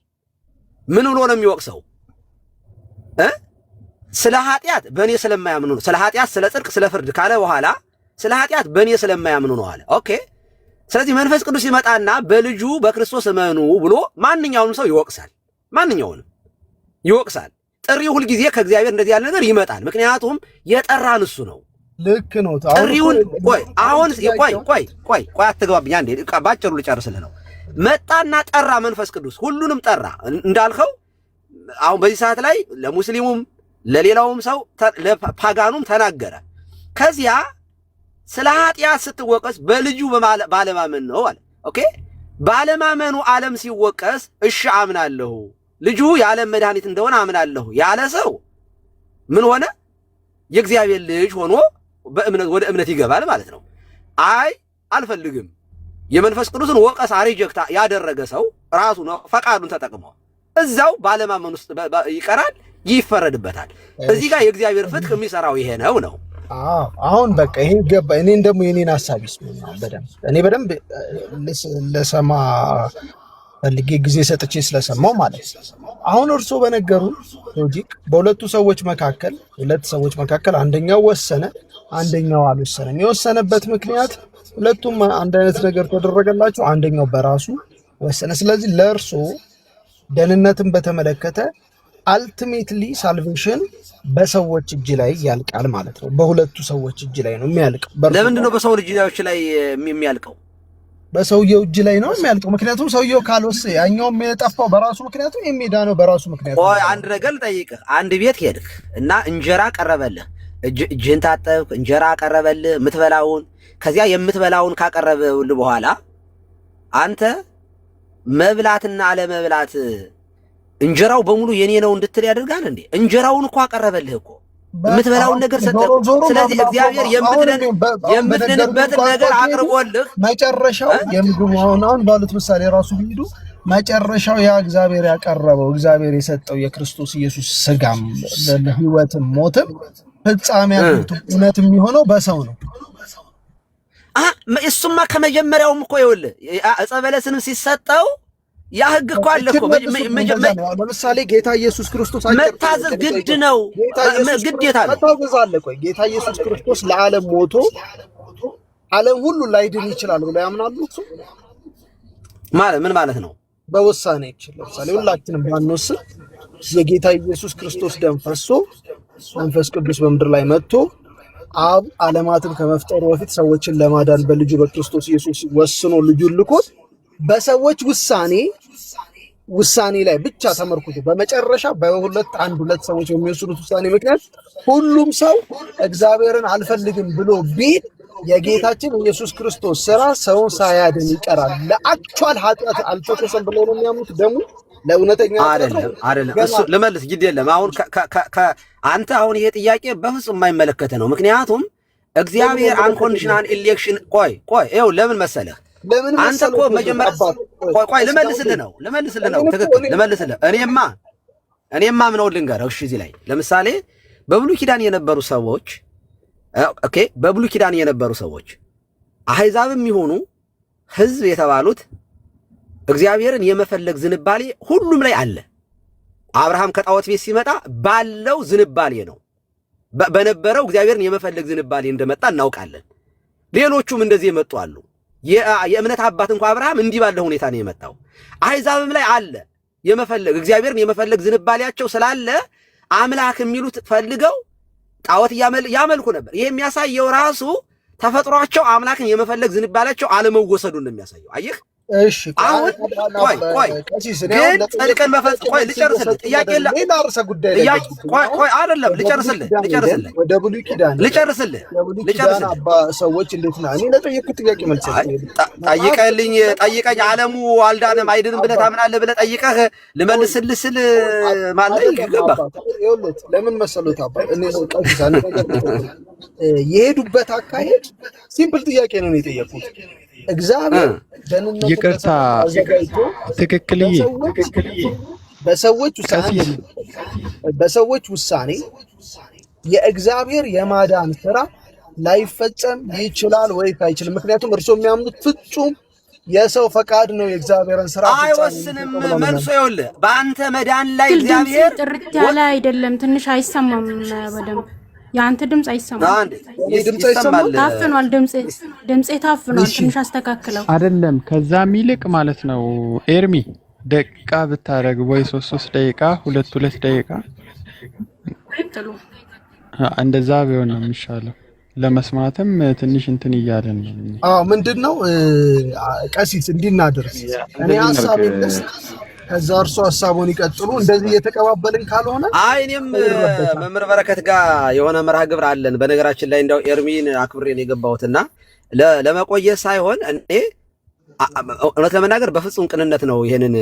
ምን ብሎ ነው የሚወቅሰው? ስለ ኃጢአት በእኔ ስለማያምኑ ነው። ስለ ኃጢአት፣ ስለ ጽድቅ፣ ስለ ፍርድ ካለ በኋላ ስለ ኃጢአት በእኔ ስለማያምኑ ነው አለ። ኦኬ፣ ስለዚህ መንፈስ ቅዱስ ይመጣና በልጁ በክርስቶስ እመኑ ብሎ ማንኛውንም ሰው ይወቅሳል። ማንኛውንም ይወቅሳል። ጥሪው ሁልጊዜ ከእግዚአብሔር እንደዚህ ያለ ነገር ይመጣል። ምክንያቱም የጠራን እሱ ነው። ልክ ነው። ጥሪውን ቆይ አትገባብኝ። አንዴ ባጭሩ ልጨርስልህ ነው። መጣና ጠራ፣ መንፈስ ቅዱስ ሁሉንም ጠራ። እንዳልከው አሁን በዚህ ሰዓት ላይ ለሙስሊሙም ለሌላውም ሰው ለፓጋኑም ተናገረ። ከዚያ ስለ ኃጢአት ስትወቀስ በልጁ ባለማመን ነው አለ። ኦኬ፣ ባለማመኑ ዓለም ሲወቀስ እሺ አምናለሁ ልጁ የዓለም መድኃኒት እንደሆነ አምናለሁ ያለ ሰው ምን ሆነ? የእግዚአብሔር ልጅ ሆኖ ወደ እምነት ይገባል ማለት ነው። አይ አልፈልግም የመንፈስ ቅዱስን ወቀሳ ሪጀክታ ያደረገ ሰው ራሱ ነው ፈቃዱን ተጠቅሞ እዛው ባለማመን ውስጥ ይቀራል፣ ይፈረድበታል። እዚህ ጋር የእግዚአብሔር ፍትህ የሚሰራው ይሄ ነው። አሁን በቃ ይሄ ገባ። እኔን ደግሞ የኔን ሐሳብ ይስሙኛል በደንብ ለሰማ ፈልጌ ጊዜ ሰጥቼ ስለሰማው ማለት ነው። አሁን እርሶ በነገሩ ሎጂክ በሁለት ሰዎች መካከል አንደኛው ወሰነ፣ አንደኛው አልወሰነም። የወሰነበት ምክንያት ሁለቱም አንድ አይነት ነገር ተደረገላቸው፣ አንደኛው በራሱ ወሰነ። ስለዚህ ለእርሶ ደህንነትን በተመለከተ አልቲሜትሊ ሳልቬሽን በሰዎች እጅ ላይ ያልቃል ማለት ነው። በሁለቱ ሰዎች እጅ ላይ ነው የሚያልቀው። ለምንድን ነው በሰው ልጆች ላይ የሚያልቀው? በሰውየው እጅ ላይ ነው የሚያልቀው። ምክንያቱም ሰውየው ካልወሰነ ያኛውም የጠፋው በራሱ ምክንያቱ የሚዳነው በራሱ ምክንያቱ። አንድ ነገር ልጠይቅህ። አንድ ቤት ሄድክ እና እንጀራ ቀረበልህ፣ እጅህን ታጠብክ፣ እንጀራ ቀረበልህ የምትበላውን። ከዚያ የምትበላውን ካቀረበልህ በኋላ አንተ መብላትና አለመብላት እንጀራው በሙሉ የኔ ነው እንድትል ያደርጋል እንዴ? እንጀራውን እኮ አቀረበልህ እኮ የምትበላውን ነገር ሰጠህ። ስለዚህ እግዚአብሔር የምትድንበትን ነገር አቅርቦልህ መጨረሻው የምግብ አሁን ባሉት ምሳሌ ራሱ ቢሄዱ መጨረሻው ያ እግዚአብሔር ያቀረበው እግዚአብሔር የሰጠው የክርስቶስ ኢየሱስ ስጋም ለሕይወትም ሞትም ፍጻሜ እውነት የሚሆነው በሰው ነው። እሱማ ከመጀመሪያውም እኮ ይኸውልህ ዕፀ በለስንም ሲሰጠው ያ ህግ እኮ አለ እኮ። ለምሳሌ ጌታ ኢየሱስ ክርስቶስ መታዘዝ ግድ ነው፣ ግዴታ ነው። መታዘዝ አለ። ቆይ ጌታ ኢየሱስ ክርስቶስ ለዓለም ሞቶ ዓለም ሁሉ ላይድን ይችላል ብለው ያምናሉ? እሱ ማለት ምን ማለት ነው? በውሳኔ ይችላል። ለምሳሌ ሁላችንም ባንወስን የጌታ ኢየሱስ ክርስቶስ ደም ፈሶ መንፈስ ቅዱስ በምድር ላይ መጥቶ አብ ዓለማትን ከመፍጠሩ በፊት ሰዎችን ለማዳን በልጁ በክርስቶስ ኢየሱስ ወስኖ ልጁን ልኮት በሰዎች ውሳኔ ላይ ብቻ ተመርኩቶ በመጨረሻ ሁለት ሰዎች በሚወስኑት ውሳኔ ምክንያት ሁሉም ሰው እግዚአብሔርን አልፈልግም ብሎ ቢል የጌታችን ኢየሱስ ክርስቶስ ስራ ሰውን ሳያድን ይቀራል። ለአክቹዋል ኃጢአት አልተቆሰም ብለው ነው የሚያምኑት። ደሙ ለእውነተኛ አይደለም። እሱ ልመልስ ግድ የለም። አሁን አንተ አሁን ይሄ ጥያቄ በፍጹም የማይመለከተ ነው። ምክንያቱም እግዚአብሔር አንኮንዲሽናል ኢሌክሽን ይኸው ለምን መሰለህ? አንተ እኮ መጀመሪያ ልመልስልህ ነው። ትክክል ልመልስልህ። እኔማ ምነው ልንገርህ። እሺ እዚህ ላይ ለምሳሌ በብሉይ ኪዳን የነበሩ ሰዎች በብሉይ ኪዳን የነበሩ ሰዎች አሕዛብም ይሆኑ ሕዝብ የተባሉት እግዚአብሔርን የመፈለግ ዝንባሌ ሁሉም ላይ አለ። አብርሃም ከጣዖት ቤት ሲመጣ ባለው ዝንባሌ ነው፣ በነበረው እግዚአብሔርን የመፈለግ ዝንባሌ እንደመጣ እናውቃለን። ሌሎቹም እንደዚህ የመጡ አሉ። የእምነት አባት እንኳ አብርሃም እንዲህ ባለ ሁኔታ ነው የመጣው። አሕዛብም ላይ አለ የመፈለግ እግዚአብሔርን የመፈለግ ዝንባሌያቸው ስላለ አምላክ የሚሉት ፈልገው ጣዖት ያመልኩ ነበር። ይሄ የሚያሳየው ራሱ ተፈጥሯቸው አምላክን የመፈለግ ዝንባሌያቸው አለመወሰዱን ነው የሚያሳየው። አየህ? እሺ አሁን ቆይ ግን ጽድቅን መፈጸም ልጨርስልህ። ጥያቄ ሌላ ርዕሰ ጉዳይ አይደለም። ልጨርስልህ ሰዎች እንዴት ነው? እኔ ለጠየኩት ጥያቄ መልስ ጠይቀኝ። ዓለሙ አልዳንም አይድንም ብለህ ታምናለህ ብለህ ጠይቀህ ልመልስልህ ስል ማለት ይገባህ። ለምን መሰሎት አባ እኔ የሄዱበት አካሄድ ሲምፕል ጥያቄ ነው የጠየቁት። እግዚአብሔር ይቅርታ ትክክልዬ በሰዎች ውሳኔ የእግዚአብሔር የማዳን ስራ ላይፈጸም ይችላል ወይስ አይችልም? ምክንያቱም እርሶ የሚያምኑት ፍጹም የሰው ፈቃድ ነው የእግዚአብሔርን ስራ አይወስንም። መልሶ ይኸውልህ በአንተ መዳን ላይ እግዚአብሔር ጥርት ያለ አይደለም። ትንሽ አይሰማም በደንብ ያንተ ድምጽ አይሰማም። ድምጽ አይሰማም። ታፍኗል። ድምጽ ታፍኗል። ትንሽ አስተካክለው። አይደለም ከዛም ይልቅ ማለት ነው ኤርሚ ደቂቃ ብታረግ ወይ 3 ደቂቃ 2 ደቂቃ ጥሩ እንደዛ ቢሆን ነው የሚሻለው። ለመስማትም ትንሽ እንትን እያለን ነው። ምንድነው ቀሲስ እንዲናደርስ እኔ ሐሳቤን ከዛ እርሶ ሐሳቡን ይቀጥሉ። እንደዚህ እየተቀባበልን ካልሆነ እኔም መምህር በረከት ጋር የሆነ መርሃ ግብር አለን። በነገራችን ላይ እንደው ኤርሚን አክብሬን የገባሁትና ለመቆየት ሳይሆን እኔ እውነት ለመናገር በፍጹም ቅንነት ነው ይሄንን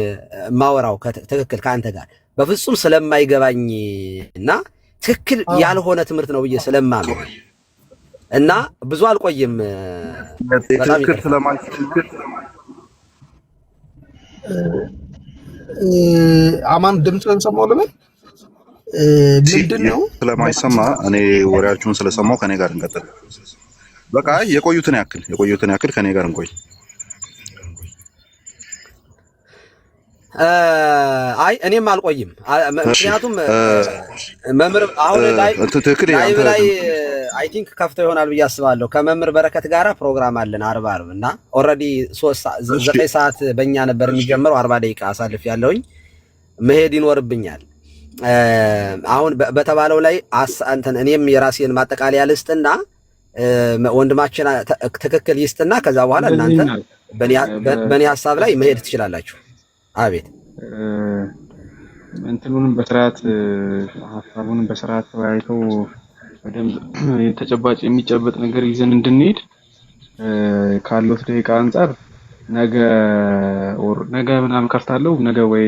ማወራው ትክክል ከአንተ ጋር በፍጹም ስለማይገባኝ እና ትክክል ያልሆነ ትምህርት ነው ብዬ ስለማምን እና ብዙ አልቆይም። ትክክል ስለማይሆን አማን ድምጽን ሰማው ለምን ምንድነው ስለማይሰማ እኔ ወሬያችሁን ስለሰማው ከኔ ጋር እንቀጥል። በቃ የቆዩትን ያክል ከኔ ጋር እንቆይ። እኔም አልቆይም። ምክንያቱም መምህር አሁን ላይ ትክክል ላይ አይ ቲንክ ከፍተው ይሆናል ብዬ አስባለሁ። ከመምህር በረከት ጋራ ፕሮግራም አለን 40 እና ኦልሬዲ 9 ሰዓት በእኛ ነበር የሚጀምረው። 40 ደቂቃ አሳልፍ ያለውኝ መሄድ ይኖርብኛል። አሁን በተባለው ላይ እኔም የራሴን ማጠቃለያ ልስጥና ወንድማችን ትክክል ይስጥና ከዛ በኋላ እናንተ በእኔ ሀሳብ ላይ መሄድ ትችላላችሁ። አቤት እንትኑንም በስርዓት ሀሳቡንም በስርዓት ተወያይተው በደንብ ተጨባጭ የሚጨበጥ ነገር ይዘን እንድንሄድ ካለው ደቂቃ አንፃር ነገ ምናምን ከፍታለሁ። ነገ ወይ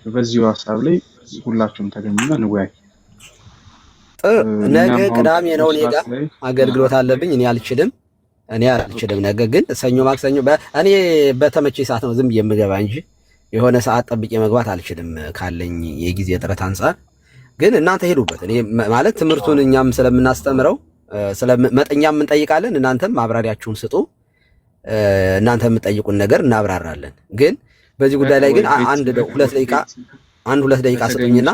በዚሁ ሀሳብ ላይ ሁላችሁም ተገኙና እንወያይ። ነገ ቅዳሜ ነው። እኔ ጋር አገልግሎት አለብኝ። እኔ አልችልም። ነገ ግን ሰኞ፣ ማክሰኞ እኔ በተመቸኝ ሰዓት ነው ዝም ብዬ የምገባ እንጂ የሆነ ሰዓት ጠብቄ መግባት አልችልም ካለኝ የጊዜ እጥረት አንፃር። ግን እናንተ ሄዱበት። እኔ ማለት ትምህርቱን እኛም ስለምናስተምረው መጠኛም እንጠይቃለን። እናንተም ማብራሪያችሁን ስጡ። እናንተ የምትጠይቁን ነገር እናብራራለን። ግን በዚህ ጉዳይ ላይ ግን አንድ ሁለት ደቂቃ ስጡኝና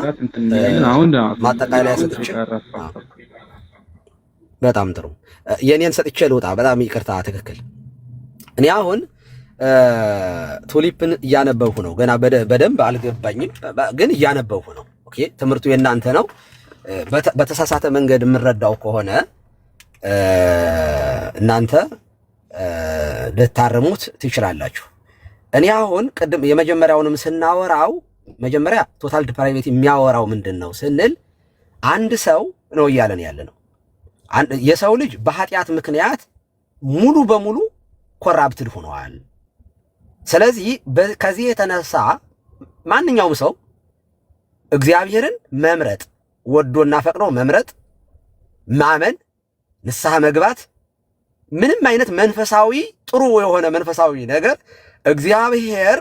ማጠቃለያ ሰጥቼ በጣም ጥሩ የኔን ሰጥቼ ልውጣ። በጣም ይቅርታ። ትክክል። እኔ አሁን ቱሊፕን እያነበብኩ ነው። ገና በደንብ አልገባኝም፣ ግን እያነበብኩ ነው። ኦኬ፣ ትምህርቱ የእናንተ ነው። በተሳሳተ መንገድ የምረዳው ከሆነ እናንተ ልታርሙት ትችላላችሁ። እኔ አሁን ቅድም የመጀመሪያውንም ስናወራው መጀመሪያ ቶታል ዲፕራይቬቲ የሚያወራው ምንድን ነው ስንል አንድ ሰው ነው እያለን ያለ ነው። የሰው ልጅ በኃጢአት ምክንያት ሙሉ በሙሉ ኮራፕትድ ሆኗል። ስለዚህ ከዚህ የተነሳ ማንኛውም ሰው እግዚአብሔርን መምረጥ ወዶና ፈቅዶ መምረጥ፣ ማመን፣ ንስሐ መግባት፣ ምንም አይነት መንፈሳዊ ጥሩ የሆነ መንፈሳዊ ነገር እግዚአብሔር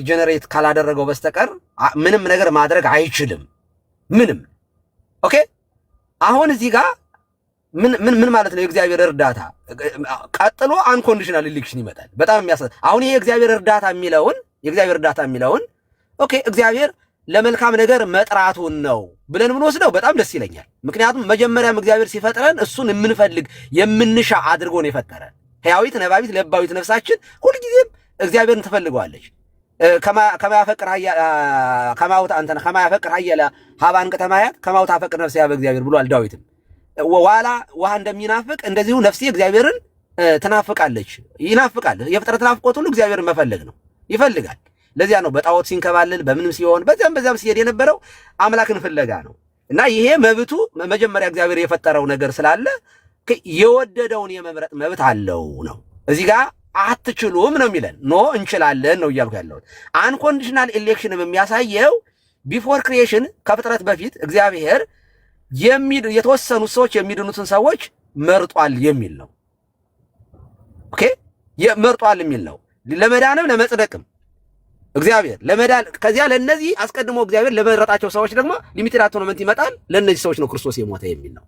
ጀነሬት ካላደረገው በስተቀር ምንም ነገር ማድረግ አይችልም። ምንም። ኦኬ። አሁን እዚህ ጋር ምን ማለት ነው? የእግዚአብሔር እርዳታ ቀጥሎ አንኮንዲሽናል ኢሌክሽን ይመጣል። በጣም አሁን ይሄ የእግዚአብሔር እርዳታ የሚለውን ኦኬ እግዚአብሔር ለመልካም ነገር መጥራቱን ነው ብለን ብንወስደው በጣም ደስ ይለኛል። ምክንያቱም መጀመሪያም እግዚአብሔር ሲፈጥረን እሱን የምንፈልግ የምንሻ አድርጎ ነው የፈጠረን። ሕያዊት ነባቢት ለባዊት ነፍሳችን ሁልጊዜም እግዚአብሔርን ትፈልገዋለች። ከማያፈቅር ሀየለ ሀባን ከተማያት ከማውታ ፈቅር ነፍሴ በእግዚአብሔር ብሏል ዳዊትም። ዋላ ውሃ እንደሚናፍቅ እንደዚሁ ነፍሴ እግዚአብሔርን ትናፍቃለች፣ ይናፍቃል። የፍጥረት ናፍቆት ሁሉ እግዚአብሔርን መፈለግ ነው፣ ይፈልጋል። ለዚያ ነው በጣዖት ሲንከባለል በምንም ሲሆን በዚያም ሲሄድ የነበረው አምላክን ፍለጋ ነው። እና ይሄ መብቱ መጀመሪያ እግዚአብሔር የፈጠረው ነገር ስላለ የወደደውን የመምረጥ መብት አለው ነው። እዚህ ጋር አትችሉም ነው የሚለን፣ ኖ እንችላለን ነው እያልኩ ያለሁት። አንኮንዲሽናል ኤሌክሽንም የሚያሳየው ቢፎር ክሪኤሽን ከፍጥረት በፊት እግዚአብሔር የተወሰኑ ሰዎች የሚድኑትን ሰዎች መርጧል የሚል ነው። ኦኬ፣ መርጧል የሚል ነው። ለመዳንም ለመጽደቅም እግዚአብሔር ለመዳን ከዚያ ለነዚህ አስቀድሞ እግዚአብሔር ለመረጣቸው ሰዎች ደግሞ ሊሚትድ አቶኖመንት ይመጣል። ለነዚህ ሰዎች ነው ክርስቶስ የሞተ የሚል ነው።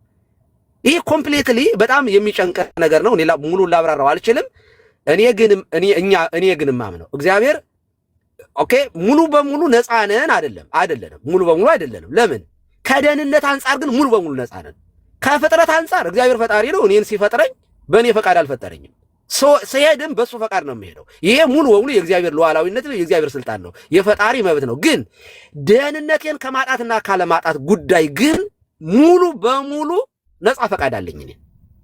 ይሄ ኮምፕሊትሊ በጣም የሚጨንቅ ነገር ነው። እኔ ሙሉ ላብራራው አልችልም። እኔ ግን ማምነው እግዚአብሔር ኦኬ ሙሉ በሙሉ ነፃ ነን አይደለንም። ሙሉ በሙሉ አይደለንም። ለምን? ከደህንነት አንጻር ግን ሙሉ በሙሉ ነፃ ነን። ከፍጥረት አንጻር እግዚአብሔር ፈጣሪ ነው። እኔን ሲፈጥረኝ በእኔ ፈቃድ አልፈጠረኝም። ሲሄድም በሱ ፈቃድ ነው የሚሄደው። ይሄ ሙሉ በሙሉ የእግዚአብሔር ሉዓላዊነት ነው፣ የእግዚአብሔር ስልጣን ነው፣ የፈጣሪ መብት ነው። ግን ደህንነቴን ከማጣትና ካለማጣት ጉዳይ ግን ሙሉ በሙሉ ነፃ ፈቃድ አለኝ። እኔ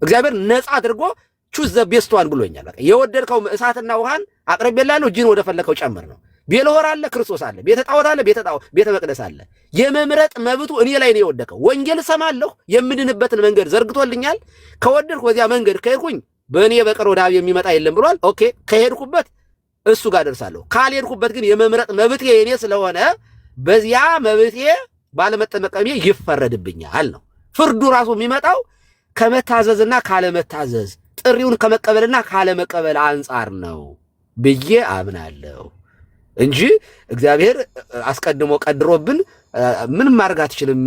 እግዚአብሔር ነፃ አድርጎ ቹዝ ዘ ቤስት ዋን ብሎኛል። በቃ የወደድከው እሳትና ውሃን አቅርቤልሃለሁ፣ እጅን ወደ ፈለከው ጨምር ነው። ቤልሆር አለ፣ ክርስቶስ አለ፣ ቤተ ጣዖት አለ፣ ቤተ መቅደስ አለ። የመምረጥ መብቱ እኔ ላይ ነው የወደቀው። ወንጌል ሰማለሁ፣ የምድንበትን መንገድ ዘርግቶልኛል። ከወደድኩ በዚያ መንገድ ከሄድኩኝ በእኔ በቀር ወደ አብ የሚመጣ የለም ብሏል። ኦኬ፣ ከሄድኩበት እሱ ጋር ደርሳለሁ። ካልሄድኩበት ግን የመምረጥ መብቴ የኔ ስለሆነ በዚያ መብቴ ባለመጠመቀሜ ይፈረድብኛል ነው። ፍርዱ ራሱ የሚመጣው ከመታዘዝና ካለመታዘዝ፣ ጥሪውን ከመቀበልና ካለመቀበል አንጻር ነው ብዬ አምናለሁ እንጂ እግዚአብሔር አስቀድሞ ቀድሮብን ምን ማድረግ አትችልም፣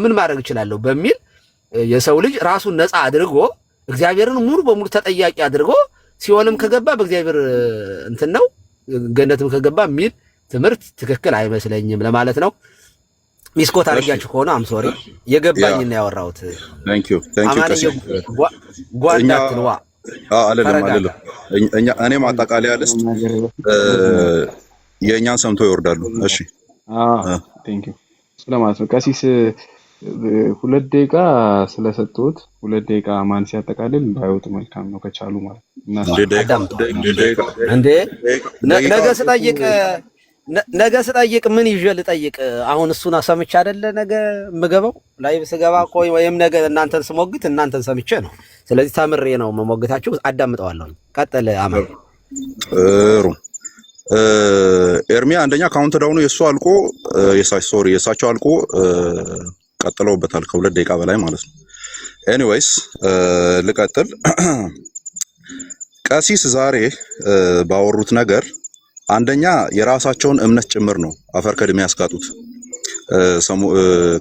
ምን ማድረግ እችላለሁ በሚል የሰው ልጅ ራሱን ነፃ አድርጎ እግዚአብሔርን ሙሉ በሙሉ ተጠያቂ አድርጎ ሲኦልም ከገባ በእግዚአብሔር እንትን ነው፣ ገነትም ከገባ የሚል ትምህርት ትክክል አይመስለኝም ለማለት ነው። ሚስኮት አድርጊያችሁ ከሆነ አም ሶሪ የገባኝ እና ያወራሁት ጓዳትንዋ እኔ ማጠቃለያ ልስጥ፣ የእኛን ሰምቶ ይወርዳሉ። እሺ ቴንክ ዩ ስለማለት ነው። ቀሲስ 2 ደቂቃ ስለሰጡት 2 ደቂቃ ማን ሲያጠቃልል ባይወጡ መልካም ነው ከቻሉ ማለት እንዴ። ነገ ስጠይቅ ምን ይዤ ልጠይቅ? አሁን እሱን ሰምቼ አይደለ ነገ የምገባው ላይቭ ስገባ ቆይ ወይም ነገ እናንተን ስሞግት እናንተን ሰምቼ ነው። ስለዚህ ተምሬ ነው መሞግታችሁ። አዳምጠዋለሁ። ቀጥል አማን። ጥሩ ኤርሚያ፣ አንደኛ ካውንት ዳውኑ የሱ አልቆ የሳቸው አልቆ ቀጥለውበታል ከ2 ደቂቃ በላይ ማለት ነው። ኤኒዌይስ ልቀጥል። ቀሲስ ዛሬ ባወሩት ነገር አንደኛ የራሳቸውን እምነት ጭምር ነው አፈር ከድሜ ያስጋጡት።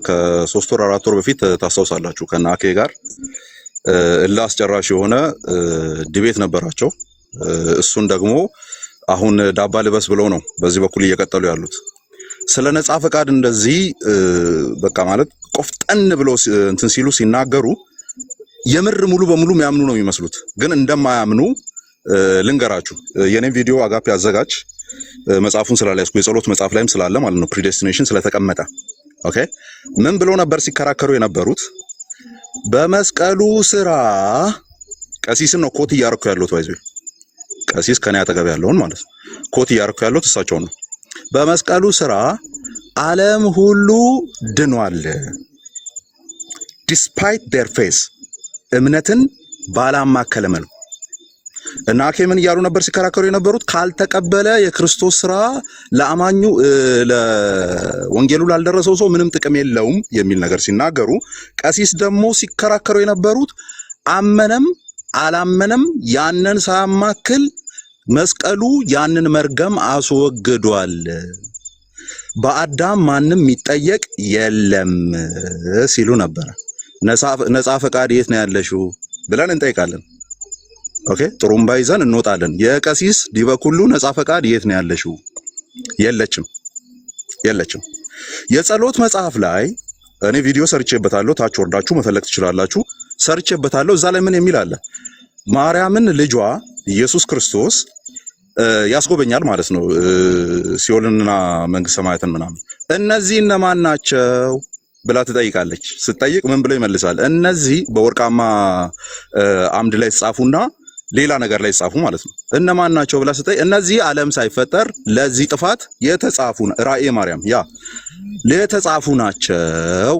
ከ3 ወር 4 ወር በፊት ታስታውሳላችሁ ከናኬ ጋር እልህ አስጨራሽ የሆነ ዲቤት ነበራቸው። እሱን ደግሞ አሁን ዳባ ልበስ ብለው ነው በዚህ በኩል እየቀጠሉ ያሉት። ስለ ነጻ ፈቃድ እንደዚህ በቃ ማለት ቆፍጠን ብለው እንትን ሲሉ ሲናገሩ የምር ሙሉ በሙሉ የሚያምኑ ነው የሚመስሉት፣ ግን እንደማያምኑ ልንገራችሁ። የኔን ቪዲዮ አጋፔ አዘጋጅ መጽሐፉን ስላልያዝኩ የጸሎት መጽሐፍ ላይም ስላለ ማለት ነው ፕሪዴስቲኔሽን ስለተቀመጠ። ኦኬ ምን ብለው ነበር ሲከራከሩ የነበሩት? በመስቀሉ ስራ ቀሲስን ነው ኮት እያረኩ ያሉት። ወይዘ ቀሲስ ከኔ አጠገብ ያለውን ማለት ነው ኮት እያረኩ ያሉት እሳቸው ነው። በመስቀሉ ስራ ዓለም ሁሉ ድኗል ዲስፓይት ዴር ፌስ እምነትን ባላማከለ መልኩ እና ምን እያሉ ነበር ሲከራከሩ የነበሩት? ካልተቀበለ የክርስቶስ ስራ ለአማኙ ለወንጌሉ ላልደረሰው ሰው ምንም ጥቅም የለውም የሚል ነገር ሲናገሩ፣ ቀሲስ ደግሞ ሲከራከሩ የነበሩት አመነም አላመነም ያንን ሳያማክል መስቀሉ ያንን መርገም አስወግዷል፣ በአዳም ማንም የሚጠየቅ የለም ሲሉ ነበር። ነጻ ፈቃድ የት ነው ያለሽው ብለን እንጠይቃለን። ኦኬ ጥሩምባ ይዘን እንወጣለን። የቀሲስ ዲበኩሉ ነጻ ፈቃድ የት ነው ያለሽው? የለችም። የጸሎት መጽሐፍ ላይ እኔ ቪዲዮ ሰርቼበታለሁ፣ ታች ወርዳችሁ መፈለግ ትችላላችሁ። ሰርቼበታለሁ። እዛ ላይ ምን የሚል አለ? ማርያምን ልጇ ኢየሱስ ክርስቶስ ያስጎበኛል ማለት ነው ሲኦልንና መንግስተ ሰማያትን ምናምን። እነዚህ እነማን ናቸው ብላ ትጠይቃለች። ስትጠይቅ ምን ብሎ ይመልሳል? እነዚህ በወርቃማ አምድ ላይ ተጻፉና ሌላ ነገር ላይ ተጻፉ ማለት ነው። እነማን ናቸው ብላ ስትጠይቅ እነዚህ ዓለም ሳይፈጠር ለዚህ ጥፋት የተጻፉ ራእየ ማርያም የተጻፉ ናቸው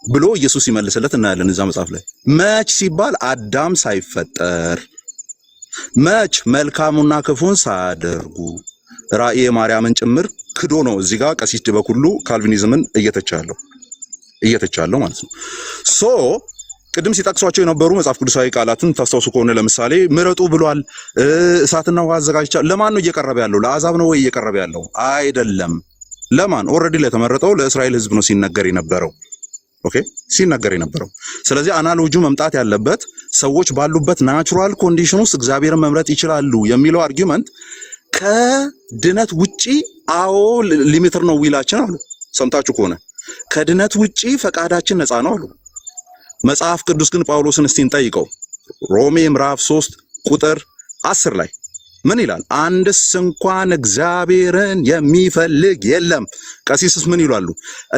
ብሎ ኢየሱስ ይመልስለት እናያለን እዛ መጽሐፍ ላይ። መች ሲባል አዳም ሳይፈጠር፣ መች መልካሙና ክፉን ሳያደርጉ ራእየ ማርያምን ጭምር ክዶ ነው እዚህ ጋር ቀሲስ ዲበኩሉ ካልቪኒዝምን እየተቻለው ማለት ነው። ሶ ቅድም ሲጠቅሷቸው የነበሩ መጽሐፍ ቅዱሳዊ ቃላትን ታስታውሱ ከሆነ ለምሳሌ ምረጡ ብሏል፣ እሳትና ውሃ አዘጋጅቻለሁ። ለማን ነው እየቀረበ ያለው? ለአሕዛብ ነው ወይ እየቀረበ ያለው? አይደለም። ለማን? ኦልሬዲ ለተመረጠው ለእስራኤል ሕዝብ ነው ሲነገር የነበረው። ኦኬ ሲነገር የነበረው። ስለዚህ አናሎጂው መምጣት ያለበት ሰዎች ባሉበት ናቹራል ኮንዲሽን ውስጥ እግዚአብሔርን መምረጥ ይችላሉ የሚለው አርጊውመንት ከድነት ውጪ አዎ ሊሚትር ነው ዊላችን አሉ። ሰምታችሁ ከሆነ ከድነት ውጪ ፈቃዳችን ነፃ ነው አሉ። መጽሐፍ ቅዱስ ግን ጳውሎስን እስቲ እንጠይቀው። ሮሜ ምዕራፍ 3 ቁጥር 10 ላይ ምን ይላል? አንድስ እንኳን እግዚአብሔርን የሚፈልግ የለም። ቀሲስስ ምን ይላሉ?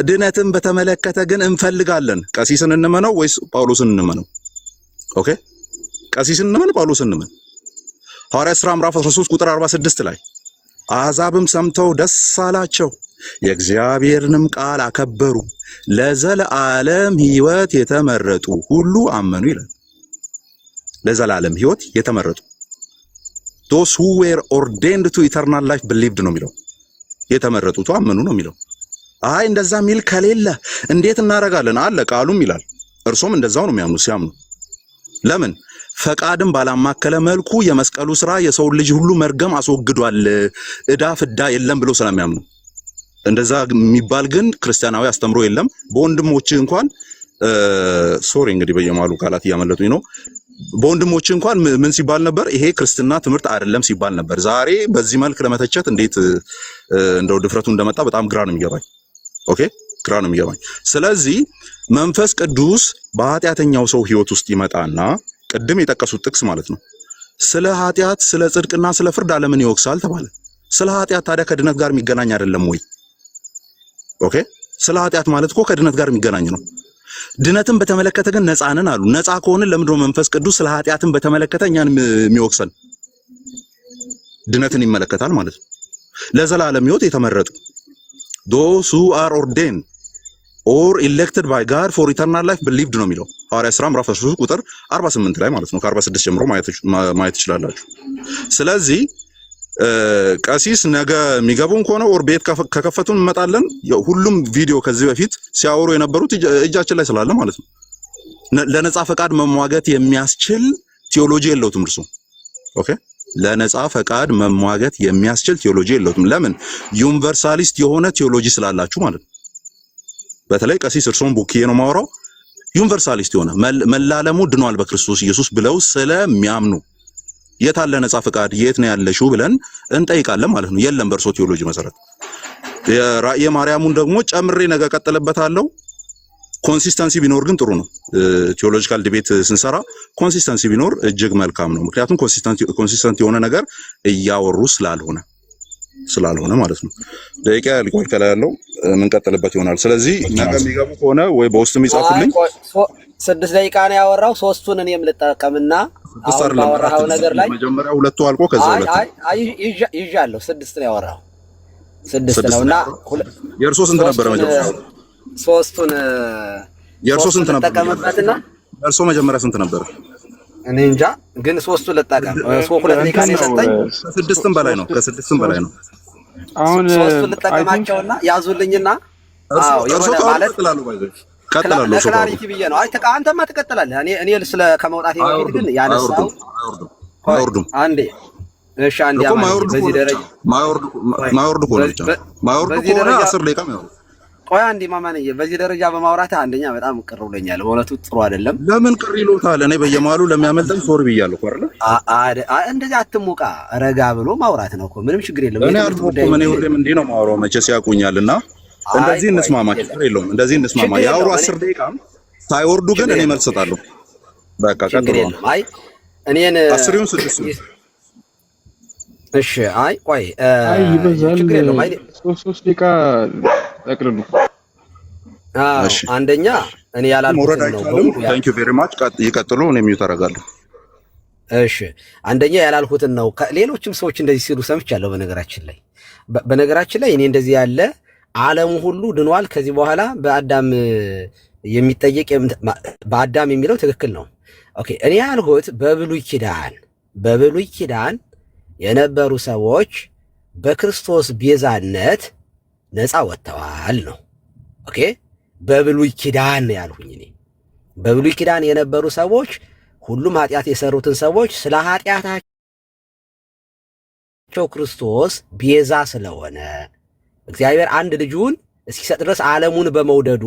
ድነትን በተመለከተ ግን እንፈልጋለን። ቀሲስን እንመነው ወይስ ጳውሎስን እንመነው? ኦኬ ቀሲስን እንመን ጳውሎስን እንመን? ሐዋርያት ሥራ ምዕራፍ 13 ቁጥር 46 ላይ አሕዛብም ሰምተው ደስ አላቸው፣ የእግዚአብሔርንም ቃል አከበሩ፣ ለዘላለም ሕይወት የተመረጡ ሁሉ አመኑ ይላል። ለዘላለም ሕይወት የተመረጡ those who were ordained to eternal life believed ነው የሚለው። የተመረጡት አመኑ ነው የሚለው። አይ እንደዛ ሚል ከሌለ እንዴት እናረጋለን? አለ ቃሉም ይላል። እርሶም እንደዛው ነው የሚያምኑ። ሲያምኑ ለምን? ፈቃድን ባላማከለ መልኩ የመስቀሉ ስራ የሰው ልጅ ሁሉ መርገም አስወግዷል፣ እዳ ፍዳ የለም ብሎ ስለሚያምኑ። እንደዛ የሚባል ግን ክርስቲያናዊ አስተምሮ የለም። በወንድሞች እንኳን ሶሪ እንግዲህ በየማሉ ቃላት እያመለጡኝ ነው። በወንድሞች እንኳን ምን ሲባል ነበር? ይሄ ክርስትና ትምህርት አይደለም ሲባል ነበር። ዛሬ በዚህ መልክ ለመተቸት እንዴት እንደው ድፍረቱ እንደመጣ በጣም ግራ ነው የሚገባኝ። ኦኬ ግራ ነው የሚገባኝ። ስለዚህ መንፈስ ቅዱስ በኃጢአተኛው ሰው ህይወት ውስጥ ይመጣና ቅድም የጠቀሱት ጥቅስ ማለት ነው ስለ ኃጢአት፣ ስለ ጽድቅና ስለ ፍርድ ዓለምን ይወቅሳል ተባለ። ስለ ኃጢአት ታዲያ ከድነት ጋር የሚገናኝ አይደለም ወይ? ኦኬ ስለ ኃጢአት ማለት እኮ ከድነት ጋር የሚገናኝ ነው። ድነትን በተመለከተ ግን ነፃ ነን አሉ። ነፃ ከሆነ ለምንድነው መንፈስ ቅዱስ ስለ ኃጢአትን በተመለከተ እኛን የሚወቅሰን? ድነትን ይመለከታል ማለት ነው። ለዘላለም ሕይወት የተመረጡ those who are ordained or elected by God for eternal life believed ነው የሚለው ሐዋርያት ሥራ ምዕራፍ 13 ቁጥር 48 ላይ ማለት ነው። ከ46 ጀምሮ ማየት ትችላላችሁ። ስለዚህ ቀሲስ ነገ የሚገቡን ከሆነ ኦር ቤት ከከፈቱን እንመጣለን። ሁሉም ቪዲዮ ከዚህ በፊት ሲያወሩ የነበሩት እጃችን ላይ ስላለ ማለት ነው። ለነፃ ፈቃድ መሟገት የሚያስችል ቴዎሎጂ የለውም እርሱ። ኦኬ ለነፃ ፈቃድ መሟገት የሚያስችል ቴዎሎጂ የለውም። ለምን? ዩኒቨርሳሊስት የሆነ ቴዎሎጂ ስላላችሁ ማለት ነው። በተለይ ቀሲስ እርሶን ቡክዬ ነው ማወራው። ዩኒቨርሳሊስት የሆነ መላለሙ ድኗል በክርስቶስ ኢየሱስ ብለው ስለሚያምኑ የት አለ ነፃ ፍቃድ? የት ነው ያለሽው ብለን እንጠይቃለን ማለት ነው። የለም በእርሶ ቴዎሎጂ መሰረት። የራእየ ማርያሙን ደግሞ ጨምሬ ነገ ቀጥልበታለሁ። ኮንሲስተንሲ ቢኖር ግን ጥሩ ነው። ቴዎሎጂካል ዲቤት ስንሰራ ኮንሲስተንሲ ቢኖር እጅግ መልካም ነው። ምክንያቱም ኮንሲስተንት የሆነ ነገር እያወሩ ስላልሆነ ማለት ነው። ደቂቃ ያልቋል። ከላይ ያለው የምንቀጥልበት ይሆናል። ስለዚህ ነገ የሚገቡ ከሆነ ወይ በውስጥ የሚጻፉልኝ 6 ደቂቃ ነው ያወራው። 3ቱን እኔም ልጠቀምና አሁን ባወራው ነገር ላይ መጀመሪያ 2 አልቆ ከዛ 2 ይዣለሁ። 6 ነው ያወራው። 6 ነውና የእርሶ ስንት ነበር መጀመሪያ? 3ቱን የእርሶ ስንት ነበር? ተጠቀምበትና የእርሶ መጀመሪያ ስንት ነበር? እኔ እንጃ፣ ግን 3ቱን ልጠቀም። 2 ደቂቃ ነው የሰጠኝ። ከ6ም በላይ ነው። ከ6ም በላይ ነው። አሁን 3ቱን ልጠቀማቸውና ያዙልኝና አዎ የሆነ ማለት ቀጥላለሁ ክላሪቲ ብዬ ነው። አይ አንተማ ትቀጥላለህ። እኔ ስለ ከመውጣት በፊት ግን ያነሳው ማይወርዱም አንዴ እሺ፣ አንዴ በዚህ ደረጃ ማይወርዱ ከሆነ 10 ደቂቃ ማይወርዱ። ቆይ አንዴ ማማነኝ፣ በዚህ ደረጃ በማውራት አንደኛ በጣም ቅር ብሎኛል። በእውነቱ ጥሩ አይደለም። ለምን ቅር ይሎታል? እኔ በየማሉ ለሚያመልጠኝ ሶሪ ብያለሁ አይደል? እንደዚህ አትሙቃ፣ ረጋ ብሎ ማውራት ነው እኮ ምንም ችግር የለም። እኔ አልፎኩም። እኔ ሁሌም እንዲህ ነው የማወራው፣ መቼስ ያውቁኛልና እንደዚህ እንስማማ፣ ችግር የለውም። እንደዚህ እንስማማ። ያውሩ 10 ደቂቃ ሳይወርዱ ግን እኔ መልስ እሰጣለሁ። በቃ ቀጥሎ። አይ እኔን 10ውን 6 እሺ። አይ ቆይ ይበዛል። ችግር የለውም። አይ 3 ደቂቃ ጠቅልሉ። አንደኛ እኔ ያላልኩት ነው። ታንክ ዩ ቬሪ ማች። ይቀጥሉ። እኔ ሚውት አደርጋለሁ። እሺ፣ አንደኛ ያላልኩትን ነው። ሌሎችም ሰዎች እንደዚህ ሲሉ ሰምቻለሁ። በነገራችን ላይ እኔ እንደዚህ ያለ ዓለሙ ሁሉ ድኗል። ከዚህ በኋላ በአዳም የሚጠየቅ በአዳም የሚለው ትክክል ነው። ኦኬ፣ እኔ ያልኩት በብሉይ ኪዳን የነበሩ ሰዎች በክርስቶስ ቤዛነት ነፃ ወጥተዋል ነው። ኦኬ፣ በብሉይ ኪዳን ያልሁኝ እኔ በብሉይ ኪዳን የነበሩ ሰዎች ሁሉም ኃጢአት የሰሩትን ሰዎች ስለ ኃጢአታቸው ክርስቶስ ቤዛ ስለሆነ እግዚአብሔር አንድ ልጁን እስኪሰጥ ድረስ ዓለሙን በመውደዱ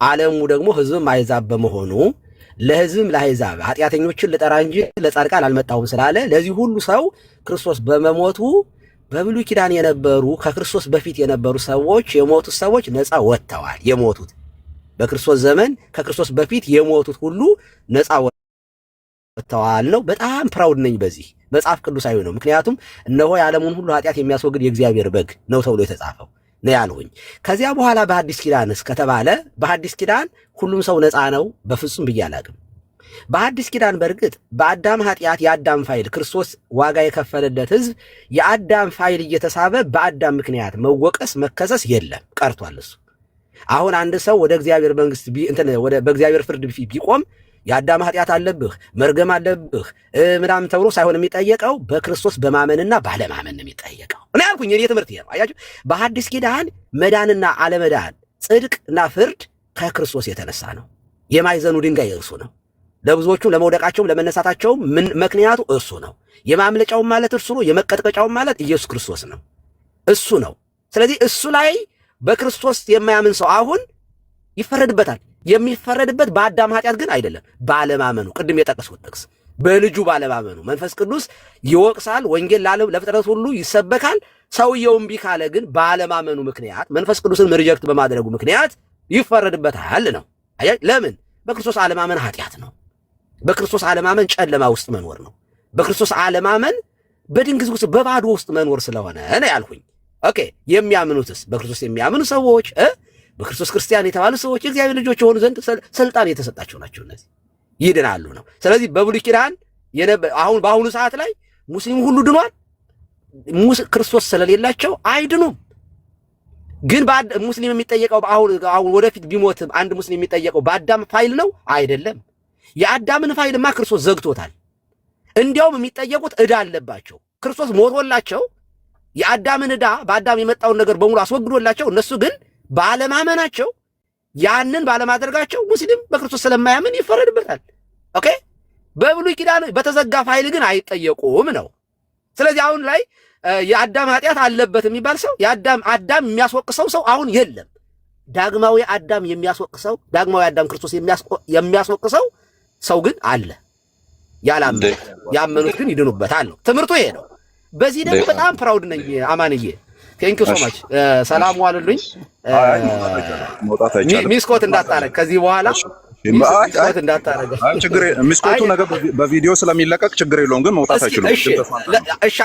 ዓለሙ ደግሞ ሕዝብም አሕዛብ በመሆኑ ለሕዝብም ለአሕዛብ ኃጢአተኞችን ልጠራ እንጂ ለጻድቃን አልመጣሁም ስላለ ለዚህ ሁሉ ሰው ክርስቶስ በመሞቱ በብሉይ ኪዳን የነበሩ ከክርስቶስ በፊት የነበሩ ሰዎች የሞቱት ሰዎች ነፃ ወጥተዋል። የሞቱት በክርስቶስ ዘመን ከክርስቶስ በፊት የሞቱት ሁሉ ነፃ ወጥተዋል ነው። በጣም ፕራውድ ነኝ በዚህ መጽሐፍ ቅዱሳዊ ነው። ምክንያቱም እነሆ የዓለሙን ሁሉ ኃጢአት የሚያስወግድ የእግዚአብሔር በግ ነው ተብሎ የተጻፈው ነው ያልሁኝ። ከዚያ በኋላ በሐዲስ ኪዳንስ ከተባለ በሐዲስ ኪዳን ሁሉም ሰው ነፃ ነው በፍጹም ብዬ አላቅም። በሐዲስ ኪዳን በእርግጥ በአዳም ኃጢአት የአዳም ፋይል ክርስቶስ ዋጋ የከፈለለት ሕዝብ የአዳም ፋይል እየተሳበ በአዳም ምክንያት መወቀስ መከሰስ የለም ቀርቷል። እሱ አሁን አንድ ሰው ወደ እግዚአብሔር መንግስት በእግዚአብሔር ፍርድ ፊት ቢቆም የአዳም ኃጢአት አለብህ መርገም አለብህ ምናምን ተብሎ ሳይሆን የሚጠየቀው በክርስቶስ በማመንና ባለማመን ነው የሚጠየቀው። እኔ ያልኩኝ የኔ ትምህርት ይሄ ነው። አያችሁ፣ በሐዲስ ኪዳን መዳንና አለመዳን ጽድቅና ፍርድ ከክርስቶስ የተነሳ ነው። የማይዘኑ ድንጋይ እርሱ ነው። ለብዙዎቹም ለመውደቃቸውም ለመነሳታቸውም ምክንያቱ እሱ ነው። የማምለጫውም ማለት እርሱ ነው። የመቀጥቀጫውም ማለት ኢየሱስ ክርስቶስ ነው። እሱ ነው። ስለዚህ እሱ ላይ በክርስቶስ የማያምን ሰው አሁን ይፈረድበታል። የሚፈረድበት በአዳም ኃጢአት ግን አይደለም፣ ባለማመኑ። ቅድም የጠቀስኩት ጥቅስ በልጁ ባለማመኑ መንፈስ ቅዱስ ይወቅሳል። ወንጌል ለዓለም ለፍጥረት ሁሉ ይሰበካል። ሰውየው እምቢ ካለ ግን ባለማመኑ ምክንያት መንፈስ ቅዱስን ሪጀክት በማድረጉ ምክንያት ይፈረድበታል ነው። ለምን? በክርስቶስ አለማመን ኃጢአት ነው። በክርስቶስ አለማመን ጨለማ ውስጥ መኖር ነው። በክርስቶስ አለማመን በድንግዝ ውስጥ በባዶ ውስጥ መኖር ስለሆነ ነው ያልሁኝ። ኦኬ፣ የሚያምኑትስ በክርስቶስ የሚያምኑ ሰዎች በክርስቶስ ክርስቲያን የተባሉ ሰዎች የእግዚአብሔር ልጆች የሆኑ ዘንድ ስልጣን የተሰጣቸው ናቸው። እነዚህ ይድናሉ ነው። ስለዚህ በብሉይ ኪዳን አሁን በአሁኑ ሰዓት ላይ ሙስሊም ሁሉ ድኗል። ክርስቶስ ስለሌላቸው አይድኑም። ግን ሙስሊም የሚጠየቀው አሁን ወደፊት ቢሞትም አንድ ሙስሊም የሚጠየቀው በአዳም ፋይል ነው አይደለም። የአዳምን ፋይልማ ክርስቶስ ዘግቶታል። እንዲያውም የሚጠየቁት ዕዳ አለባቸው። ክርስቶስ ሞቶላቸው የአዳምን ዕዳ በአዳም የመጣውን ነገር በሙሉ አስወግዶላቸው እነሱ ግን ባለማመናቸው ያንን ባለማድረጋቸው ሙስሊም በክርስቶስ ስለማያምን ይፈረድበታል። ኦኬ፣ በብሉይ ኪዳን በተዘጋ ፋይል ግን አይጠየቁም ነው። ስለዚህ አሁን ላይ የአዳም ኃጢአት አለበት የሚባል ሰው አዳም የሚያስወቅሰው ሰው አሁን የለም። ዳግማዊ አዳም የሚያስወቅሰው ዳግማዊ አዳም ክርስቶስ የሚያስወቅሰው ሰው ግን አለ። ያመኑት ግን ይድኑበታል ነው ትምህርቱ። ይሄ ነው። በዚህ ደግሞ በጣም ፕራውድ ነኝ አማንዬ። ቴንክ ዩ ሶ ማች። ሰላም ዋሉልኝ። ሚስኮት እንዳታረግ ከዚህ በኋላ ሚስኮት እንዳታረግ። ሚስኮቱ ነገር በቪዲዮ ስለሚለቀቅ ችግር የለውም፣ ግን መውጣት አይችሉም። እሺ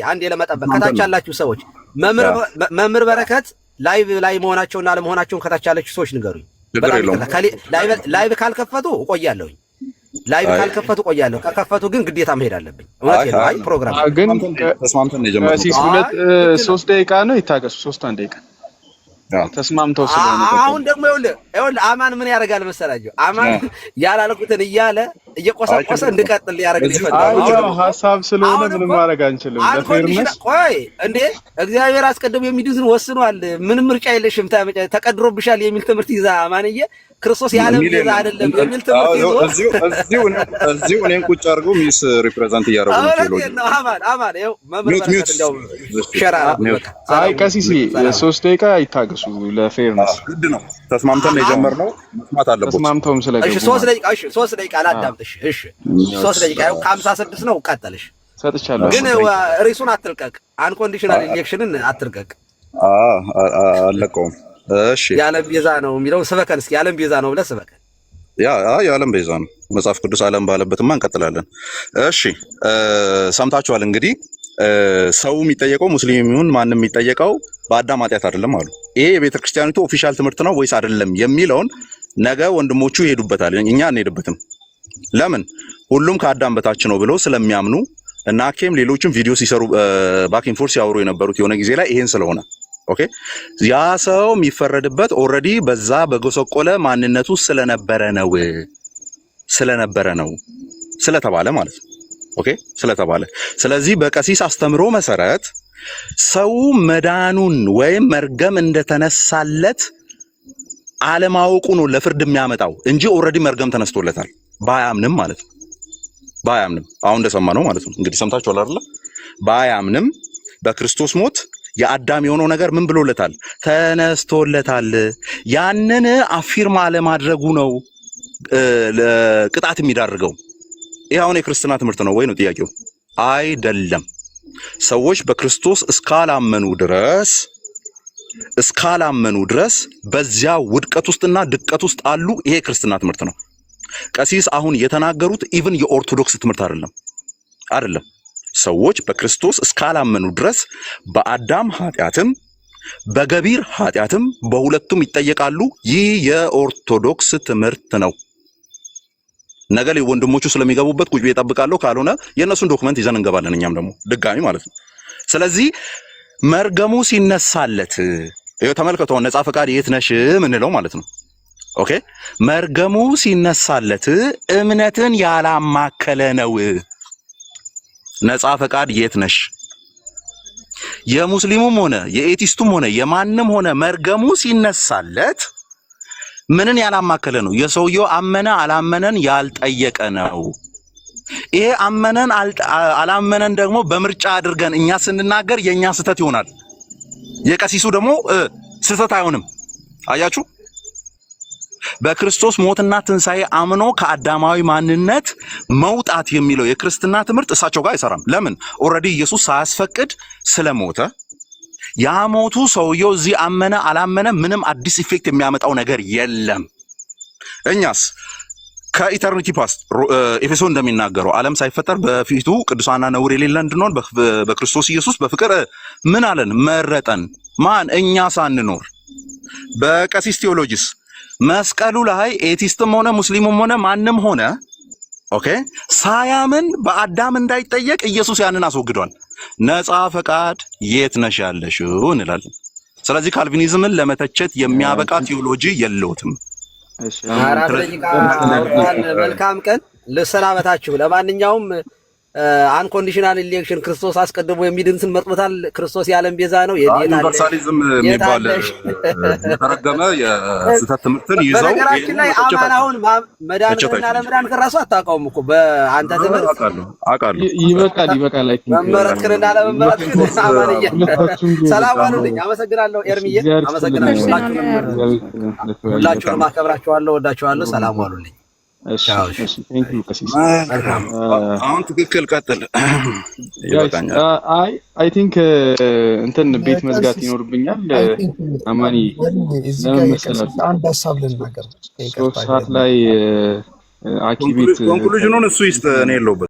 አንዴ ለመጠበቅ ከታች ያላችሁ ሰዎች መምህር በረከት ላይቭ መሆናቸውና አለመሆናቸውን ከታች ያላችሁ ሰዎች ንገሩኝ። ላይቭ ካልከፈቱ እቆያለሁኝ። ከከፈቱ ግን ግዴታ መሄድ አለብኝ። እውነት ነው። አይ ፕሮግራም ግን ተስማምተን ነው የጀመረው። 3 ደቂቃ ነው ይታገሱ። 3 ደቂቃ ተስማምተው ስለሆነ አሁን ደግሞ ይኸውልህ አማን ምን ያደርጋል መሰላችሁ? አማን ያላለኩትን እያለ እየቆሰቆሰ እንድቀጥል ያደርግልኝ ይፈልጋል። አዎ ሐሳብ ስለሆነ ምንም ማድረግ አንችልም። ለፌርነስ ቆይ እንዴ እግዚአብሔር አስቀድሞ የሚድኑትን ወስኗል። ምንም ምርጫ የለሽም ተቀድሮብሻል የሚል ትምህርት ይዛ አማንዬ ክርስቶስ ያለም ቤዛ አይደለም የሚል ትምህርት ይዞ እዚሁ እኔን ቁጭ አድርገው ሚስ ሪፕሬዘንት እያደረጉ ነው። አማን ይኸው መመረጥ እንደው ሸራ አይ ቀሲስ 3 ደቂቃ ይታገሱ። ለፌርነስ ግድ ነው። ተስማምተን የጀመርነው መስማት አለበት። ተስማምተውም ስለገቡ እሺ 3 ደቂቃ ላዳምጥሽ። እሺ 3 ደቂቃ ይኸው ከ56 ነው ቀጥልሽ። ሰጥቻለሁ። ግን ሪሱን አትልቀቅ። አንኮንዲሽናል ኢሌክሽንን አትልቀቅ። አለቀውም። እሺ የዓለም ቤዛ ነው የሚለው ስበከን እስኪ። የዓለም ቤዛ ነው ብለህ ስበከን። የዓለም ቤዛ ነው መጽሐፍ ቅዱስ ዓለም ባለበትማ እንቀጥላለን። እሺ ሰምታችኋል እንግዲህ ሰው የሚጠየቀው ሙስሊም ይሁን ማንም የሚጠየቀው በአዳም ኃጢአት አይደለም አሉ። ይሄ የቤተ ክርስቲያኒቱ ኦፊሻል ትምህርት ነው ወይስ አይደለም የሚለውን ነገ ወንድሞቹ ይሄዱበታል፣ እኛ አንሄድበትም። ለምን? ሁሉም ከአዳም በታች ነው ብለው ስለሚያምኑ እና ኬም ሌሎችም ቪዲዮ ሲሰሩ ባኪን ፎርስ ያወሩ የነበሩት የሆነ ጊዜ ላይ ይሄን ስለሆነ ኦኬ ያ ሰው የሚፈረድበት ኦልሬዲ በዛ በጎሰቆለ ማንነቱ ስለነበረ ነው ስለተባለ ማለት ነው። ኦኬ ስለተባለ ስለዚህ በቀሲስ አስተምሮ መሰረት ሰው መዳኑን ወይም መርገም እንደተነሳለት አለማወቁ ነው ለፍርድ የሚያመጣው እንጂ ኦልሬዲ መርገም ተነስቶለታል ባያምንም ማለት ነው። ባያምንም አሁን እንደሰማነው ማለት ነው። እንግዲህ ሰምታችኋል አይደል? ባያምንም በክርስቶስ ሞት የአዳም የሆነው ነገር ምን ብሎለታል? ተነስቶለታል። ያንን አፊርማ ለማድረጉ ነው ቅጣት የሚዳርገው። ይሄ አሁን የክርስትና ትምህርት ነው ወይ ነው ጥያቄው? አይደለም። ሰዎች በክርስቶስ እስካላመኑ ድረስ በዚያ ውድቀት ውስጥና ድቀት ውስጥ አሉ። ይሄ ክርስትና ትምህርት ነው። ቀሲስ አሁን የተናገሩት ኢቭን የኦርቶዶክስ ትምህርት አይደለም። ሰዎች በክርስቶስ እስካላመኑ ድረስ በአዳም ኃጢአትም በገቢር ኃጢአትም በሁለቱም ይጠየቃሉ። ይህ የኦርቶዶክስ ትምህርት ነው። ነገ ላይ ወንድሞቹ ስለሚገቡበት ቁጭ ብዬ እጠብቃለሁ። ካልሆነ የእነሱን ዶክመንት ይዘን እንገባለን እኛም ደግሞ ድጋሚ ማለት ነው። ስለዚህ መርገሙ ሲነሳለት ይኸው ተመልከተው፣ ነፃ ፈቃድ የት ነሽ ምንለው ማለት ነው። ኦኬ መርገሙ ሲነሳለት እምነትን ያላማከለ ነው። ነፃ ፈቃድ የት ነሽ? የሙስሊሙም ሆነ የኤቲስቱም ሆነ የማንም ሆነ መርገሙ ሲነሳለት ምንን ያላማከለ ነው? የሰውየው አመነ አላመነን ያልጠየቀ ነው። ይሄ አመነን አላመነን ደግሞ በምርጫ አድርገን እኛ ስንናገር የኛ ስህተት ይሆናል፣ የቀሲሱ ደግሞ ስህተት አይሆንም። አያችሁ? በክርስቶስ ሞትና ትንሣኤ አምኖ ከአዳማዊ ማንነት መውጣት የሚለው የክርስትና ትምህርት እሳቸው ጋር አይሰራም። ለምን? ኦልሬዲ ኢየሱስ ሳያስፈቅድ ስለሞተ ያ ሞቱ ሰውየው እዚህ አመነ አላመነ ምንም አዲስ ኢፌክት የሚያመጣው ነገር የለም። እኛስ ከኢተርኒቲ ፓስት ኤፌሶን እንደሚናገረው ዓለም ሳይፈጠር በፊቱ ቅዱሳንና ነውር የሌለን እንድንሆን በክርስቶስ ኢየሱስ በፍቅር ምን አለን? መረጠን። ማን? እኛ ሳንኖር። በቀሲስ ቴዎሎጂስ መስቀሉ ላይ ኤቲስትም ሆነ ሙስሊምም ሆነ ማንም ሆነ ኦኬ ሳያምን በአዳም እንዳይጠየቅ ኢየሱስ ያንን አስወግዷል። ነፃ ፈቃድ የት ነሽ ያለሽው እንላለን። ስለዚህ ካልቪኒዝምን ለመተቸት የሚያበቃ ቴዎሎጂ የለውትም። መልካም ቀን ልሰናበታችሁ። ለማንኛውም አንኮንዲሽናል ኢሌክሽን ክርስቶስ አስቀድሞ የሚድኑትን መርጦታል። ክርስቶስ የዓለም ቤዛ ነው። ዩኒቨርሳሊዝም የሚባል የተረገመ የስህተት ትምህርትን ይዘው በነገራችን ላይ አማን አሁን መዳንና ለመዳን ከራሱ አታውቀውም እኮ በአንተ ትምህርት አውቃለሁ። ይበቃል። መመረጥክንና ለመመረጥክን አማንዬ ሰላም ዋሉልኝ። አመሰግናለሁ ኤርሚዬ፣ አመሰግናለሁ። ሁላችሁንም አከብራችኋለሁ፣ ወዳችኋለሁ። ሰላም ዋሉልኝ። እሺ እሺ ቴንክ ዩ ቀሲስ። አሁን ትክክል ቀጥል። ይበቃኛል። አይ ቲንክ እንትን ቤት መዝጋት ይኖርብኛል። አማኒ ለምን መሰላችሁ አንድ ሀሳብ ልናገር 3 ሰዓት ላይ አኪ ቤት ኮንክሉዥኑን እሱ ይስጥ፣ እኔ የለሁበትም።